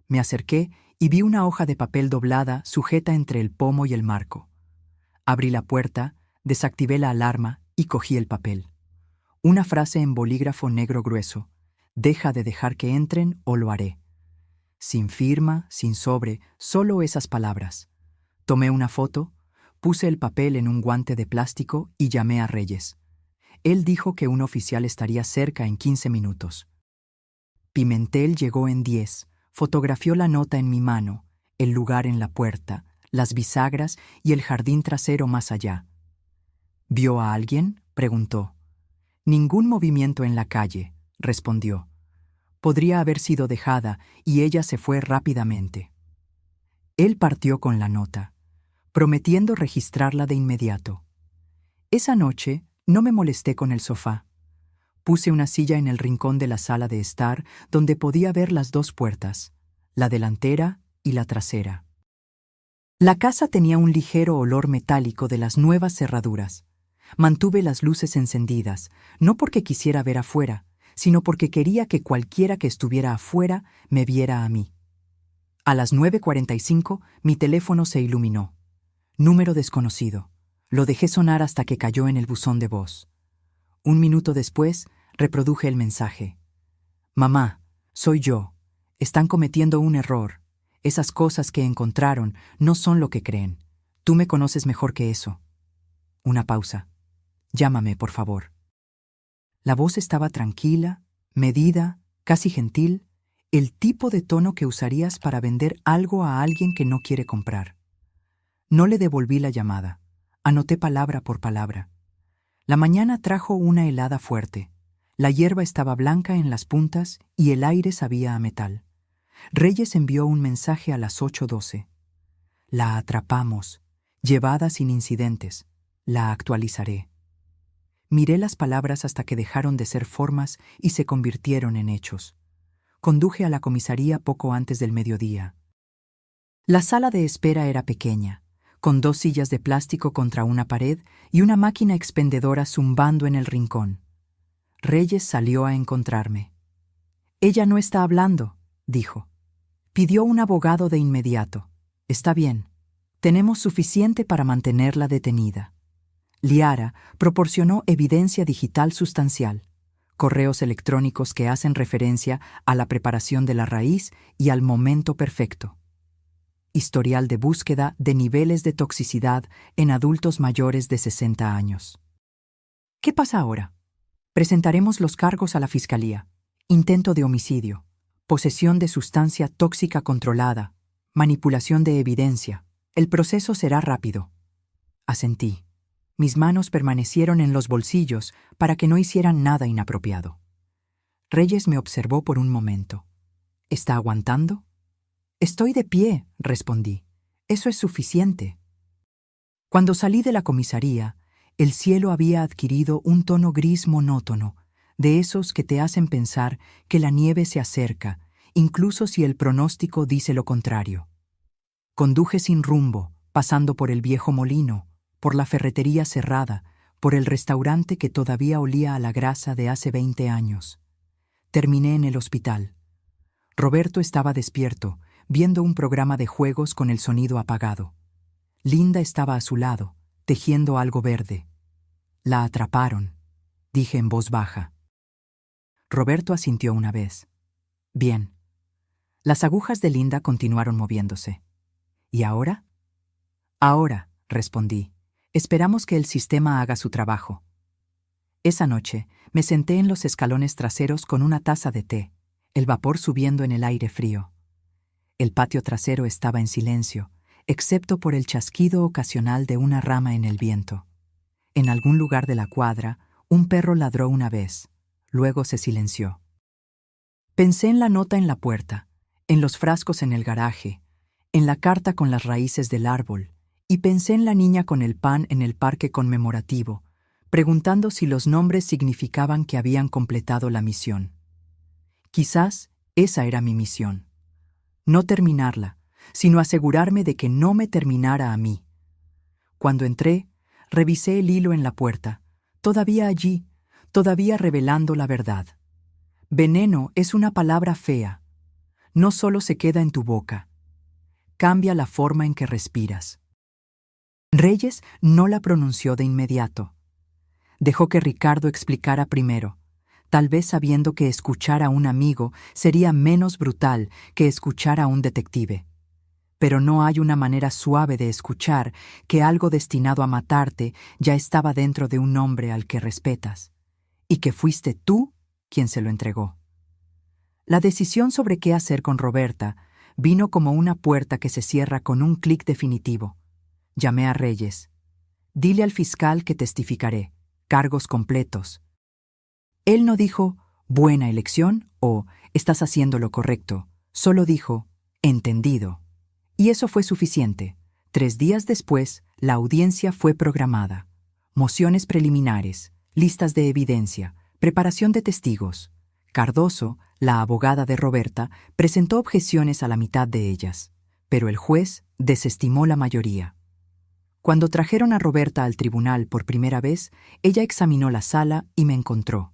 Me acerqué y vi una hoja de papel doblada sujeta entre el pomo y el marco. Abrí la puerta, desactivé la alarma y cogí el papel. Una frase en bolígrafo negro grueso. Deja de dejar que entren o lo haré. Sin firma, sin sobre, solo esas palabras. Tomé una foto, puse el papel en un guante de plástico y llamé a Reyes. Él dijo que un oficial estaría cerca en 15 minutos. Pimentel llegó en 10, fotografió la nota en mi mano, el lugar en la puerta, las bisagras y el jardín trasero más allá. ¿Vio a alguien?, preguntó. Ningún movimiento en la calle, respondió. Podría haber sido dejada y ella se fue rápidamente. Él partió con la nota, prometiendo registrarla de inmediato. Esa noche no me molesté con el sofá. Puse una silla en el rincón de la sala de estar donde podía ver las 2 puertas, la delantera y la trasera. La casa tenía un ligero olor metálico de las nuevas cerraduras. Mantuve las luces encendidas, no porque quisiera ver afuera, sino porque quería que cualquiera que estuviera afuera me viera a mí. A las 9:45 mi teléfono se iluminó. Número desconocido. Lo dejé sonar hasta que cayó en el buzón de voz. 1 minuto después, reproduje el mensaje. Mamá, soy yo. Están cometiendo un error. Esas cosas que encontraron no son lo que creen. Tú me conoces mejor que eso. Una pausa. Llámame, por favor. La voz estaba tranquila, medida, casi gentil, el tipo de tono que usarías para vender algo a alguien que no quiere comprar. No le devolví la llamada. Anoté palabra por palabra. La mañana trajo una helada fuerte. La hierba estaba blanca en las puntas y el aire sabía a metal. Reyes envió un mensaje a las 8:12. La atrapamos, llevada sin incidentes. La actualizaré. Miré las palabras hasta que dejaron de ser formas y se convirtieron en hechos. Conduje a la comisaría poco antes del mediodía. La sala de espera era pequeña, con 2 sillas de plástico contra una pared y una máquina expendedora zumbando en el rincón. Reyes salió a encontrarme. «Ella no está hablando», dijo. Pidió un abogado de inmediato. «Está bien. Tenemos suficiente para mantenerla detenida». Liara proporcionó evidencia digital sustancial, correos electrónicos que hacen referencia a la preparación de la raíz y al momento perfecto. Historial de búsqueda de niveles de toxicidad en adultos mayores de 60 años. ¿Qué pasa ahora? Presentaremos los cargos a la Fiscalía. Intento de homicidio, posesión de sustancia tóxica controlada, manipulación de evidencia. El proceso será rápido. Asentí. Mis manos permanecieron en los bolsillos para que no hicieran nada inapropiado. Reyes me observó por un momento. ¿Está aguantando? «Estoy de pie», respondí. «Eso es suficiente». Cuando salí de la comisaría, el cielo había adquirido un tono gris monótono, de esos que te hacen pensar que la nieve se acerca, incluso si el pronóstico dice lo contrario. Conduje sin rumbo, pasando por el viejo molino, por la ferretería cerrada, por el restaurante que todavía olía a la grasa de hace 20 años. Terminé en el hospital. Roberto estaba despierto, viendo un programa de juegos con el sonido apagado. Linda estaba a su lado, tejiendo algo verde. «La atraparon», dije en voz baja. Roberto asintió una vez. «Bien». Las agujas de Linda continuaron moviéndose. «¿Y ahora?» «Ahora», respondí. «Esperamos que el sistema haga su trabajo». Esa noche me senté en los escalones traseros con una taza de té, el vapor subiendo en el aire frío. El patio trasero estaba en silencio, excepto por el chasquido ocasional de una rama en el viento. En algún lugar de la cuadra, un perro ladró una vez, luego se silenció. Pensé en la nota en la puerta, en los frascos en el garaje, en la carta con las raíces del árbol, y pensé en la niña con el pan en el parque conmemorativo, preguntando si los nombres significaban que habían completado la misión. Quizás esa era mi misión. No terminarla, sino asegurarme de que no me terminara a mí. Cuando entré, revisé el hilo en la puerta, todavía allí, todavía revelando la verdad. Veneno es una palabra fea. No solo se queda en tu boca. Cambia la forma en que respiras. Reyes no la pronunció de inmediato. Dejó que Ricardo explicara primero, tal vez sabiendo que escuchar a un amigo sería menos brutal que escuchar a un detective. Pero no hay una manera suave de escuchar que algo destinado a matarte ya estaba dentro de un hombre al que respetas, y que fuiste tú quien se lo entregó. La decisión sobre qué hacer con Roberta vino como una puerta que se cierra con un clic definitivo. Llamé a Reyes. «Dile al fiscal que testificaré, cargos completos». Él no dijo, «buena elección» o «estás haciendo lo correcto», solo dijo, «entendido». Y eso fue suficiente. 3 días después, la audiencia fue programada. Mociones preliminares, listas de evidencia, preparación de testigos. Cardoso, la abogada de Roberta, presentó objeciones a la mitad de ellas, pero el juez desestimó la mayoría. Cuando trajeron a Roberta al tribunal por primera vez, ella examinó la sala y me encontró.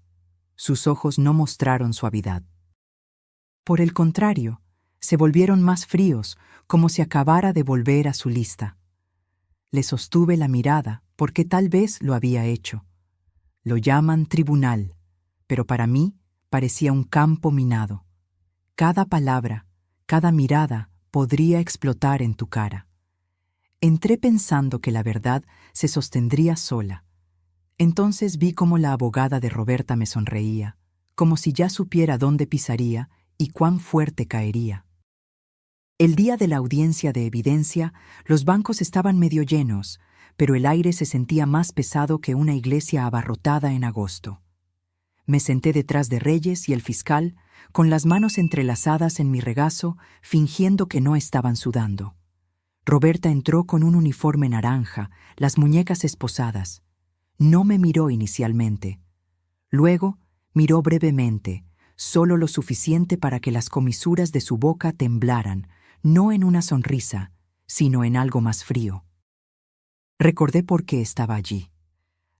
Sus ojos no mostraron suavidad. Por el contrario, se volvieron más fríos, como si acabara de volver a su lista. Le sostuve la mirada, porque tal vez lo había hecho. Lo llaman tribunal, pero para mí parecía un campo minado. Cada palabra, cada mirada podría explotar en tu cara. Entré pensando que la verdad se sostendría sola. Entonces vi cómo la abogada de Roberta me sonreía, como si ya supiera dónde pisaría y cuán fuerte caería. El día de la audiencia de evidencia, los bancos estaban medio llenos, pero el aire se sentía más pesado que una iglesia abarrotada en agosto. Me senté detrás de Reyes y el fiscal, con las manos entrelazadas en mi regazo, fingiendo que no estaban sudando. Roberta entró con un uniforme naranja, las muñecas esposadas. No me miró inicialmente. Luego, miró brevemente, solo lo suficiente para que las comisuras de su boca temblaran, no en una sonrisa, sino en algo más frío. Recordé por qué estaba allí.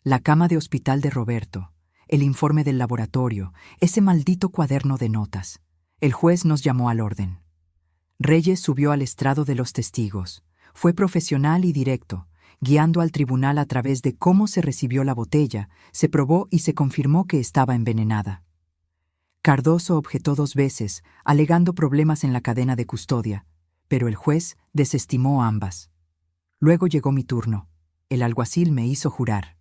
La cama de hospital de Roberto, el informe del laboratorio, ese maldito cuaderno de notas. El juez nos llamó al orden. Reyes subió al estrado de los testigos. Fue profesional y directo, guiando al tribunal a través de cómo se recibió la botella, se probó y se confirmó que estaba envenenada. Cardoso objetó 2 veces, alegando problemas en la cadena de custodia, pero el juez desestimó ambas. Luego llegó mi turno. El alguacil me hizo jurar.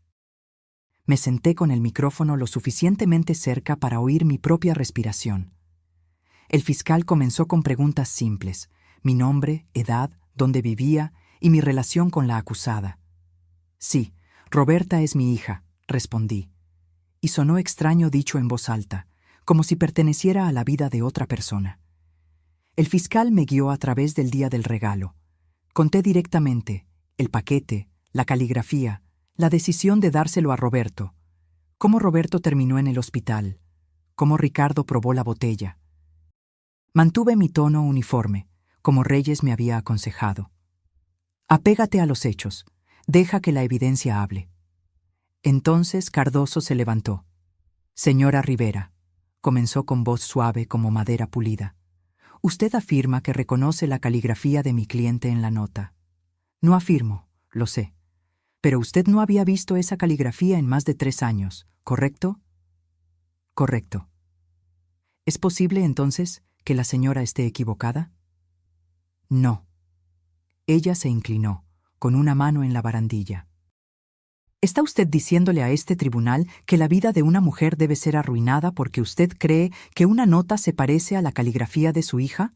Me senté con el micrófono lo suficientemente cerca para oír mi propia respiración. El fiscal comenzó con preguntas simples: mi nombre, edad, dónde vivía y mi relación con la acusada. Sí, Roberta es mi hija, respondí. Y sonó extraño dicho en voz alta, como si perteneciera a la vida de otra persona. El fiscal me guió a través del día del regalo. Conté directamente el paquete, la caligrafía, la decisión de dárselo a Roberto, cómo Roberto terminó en el hospital, cómo Ricardo probó la botella. Mantuve mi tono uniforme, como Reyes me había aconsejado. Apégate a los hechos, deja que la evidencia hable. Entonces Cardoso se levantó. Señora Rivera, comenzó con voz suave como madera pulida. Usted afirma que reconoce la caligrafía de mi cliente en la nota. No afirmo, lo sé. Pero usted no había visto esa caligrafía en más de 3 años, ¿correcto? Correcto. ¿Es posible, entonces, que la señora esté equivocada? No. Ella se inclinó, con una mano en la barandilla. ¿Está usted diciéndole a este tribunal que la vida de una mujer debe ser arruinada porque usted cree que una nota se parece a la caligrafía de su hija?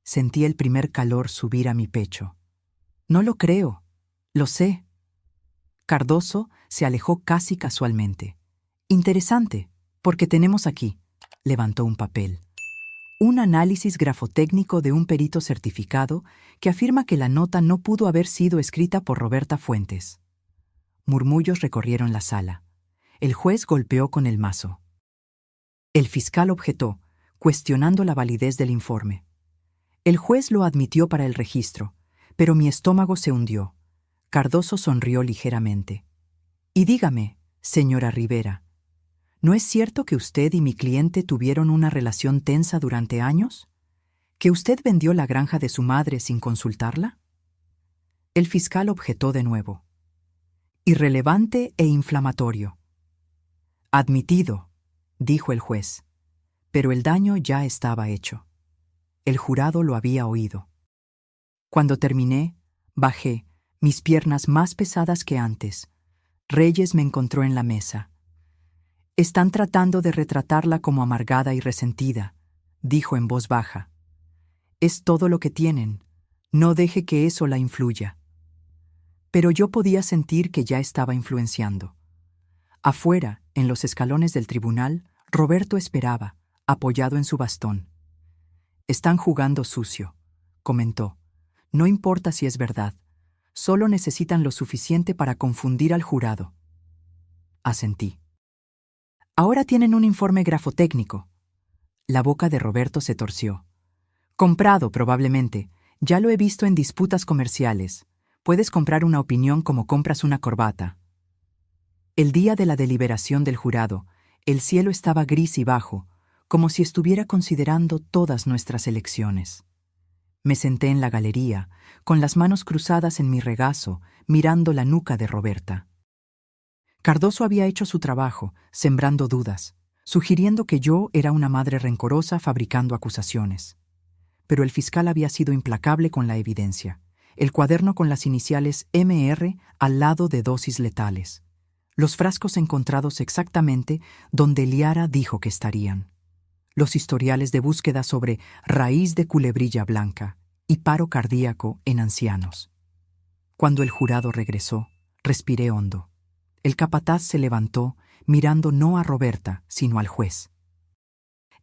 Sentí el primer calor subir a mi pecho. No lo creo. Lo sé. Cardoso se alejó casi casualmente. Interesante, porque tenemos aquí, levantó un papel, un análisis grafotécnico de un perito certificado que afirma que la nota no pudo haber sido escrita por Roberta Fuentes. Murmullos recorrieron la sala. El juez golpeó con el mazo. El fiscal objetó, cuestionando la validez del informe. El juez lo admitió para el registro, pero mi estómago se hundió. Cardoso sonrió ligeramente. Y dígame, señora Rivera, ¿no es cierto que usted y mi cliente tuvieron una relación tensa durante años? ¿Que usted vendió la granja de su madre sin consultarla? El fiscal objetó de nuevo. Irrelevante e inflamatorio. Admitido, dijo el juez, pero el daño ya estaba hecho. El jurado lo había oído. Cuando terminé, bajé, mis piernas más pesadas que antes. Reyes me encontró en la mesa. Están tratando de retratarla como amargada y resentida, dijo en voz baja. Es todo lo que tienen. No deje que eso la influya. Pero yo podía sentir que ya estaba influenciando. Afuera, en los escalones del tribunal, Roberto esperaba, apoyado en su bastón. Están jugando sucio, comentó. No importa si es verdad. Solo necesitan lo suficiente para confundir al jurado. Asentí. Ahora tienen un informe grafotécnico. La boca de Roberto se torció. Comprado, probablemente. Ya lo he visto en disputas comerciales. Puedes comprar una opinión como compras una corbata. El día de la deliberación del jurado, el cielo estaba gris y bajo, como si estuviera considerando todas nuestras elecciones. Me senté en la galería, con las manos cruzadas en mi regazo, mirando la nuca de Roberta. Cardoso había hecho su trabajo, sembrando dudas, sugiriendo que yo era una madre rencorosa fabricando acusaciones. Pero el fiscal había sido implacable con la evidencia. El cuaderno con las iniciales MR al lado de dosis letales. Los frascos encontrados exactamente donde Liara dijo que estarían. Los historiales de búsqueda sobre raíz de culebrilla blanca y paro cardíaco en ancianos. Cuando el jurado regresó, respiré hondo. El capataz se levantó, mirando no a Roberta, sino al juez.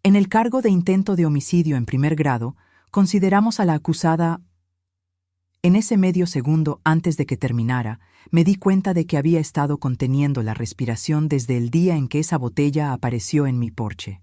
En el cargo de intento de homicidio en primer grado, consideramos a la acusada. En ese medio segundo antes de que terminara, me di cuenta de que había estado conteniendo la respiración desde el día en que esa botella apareció en mi porche.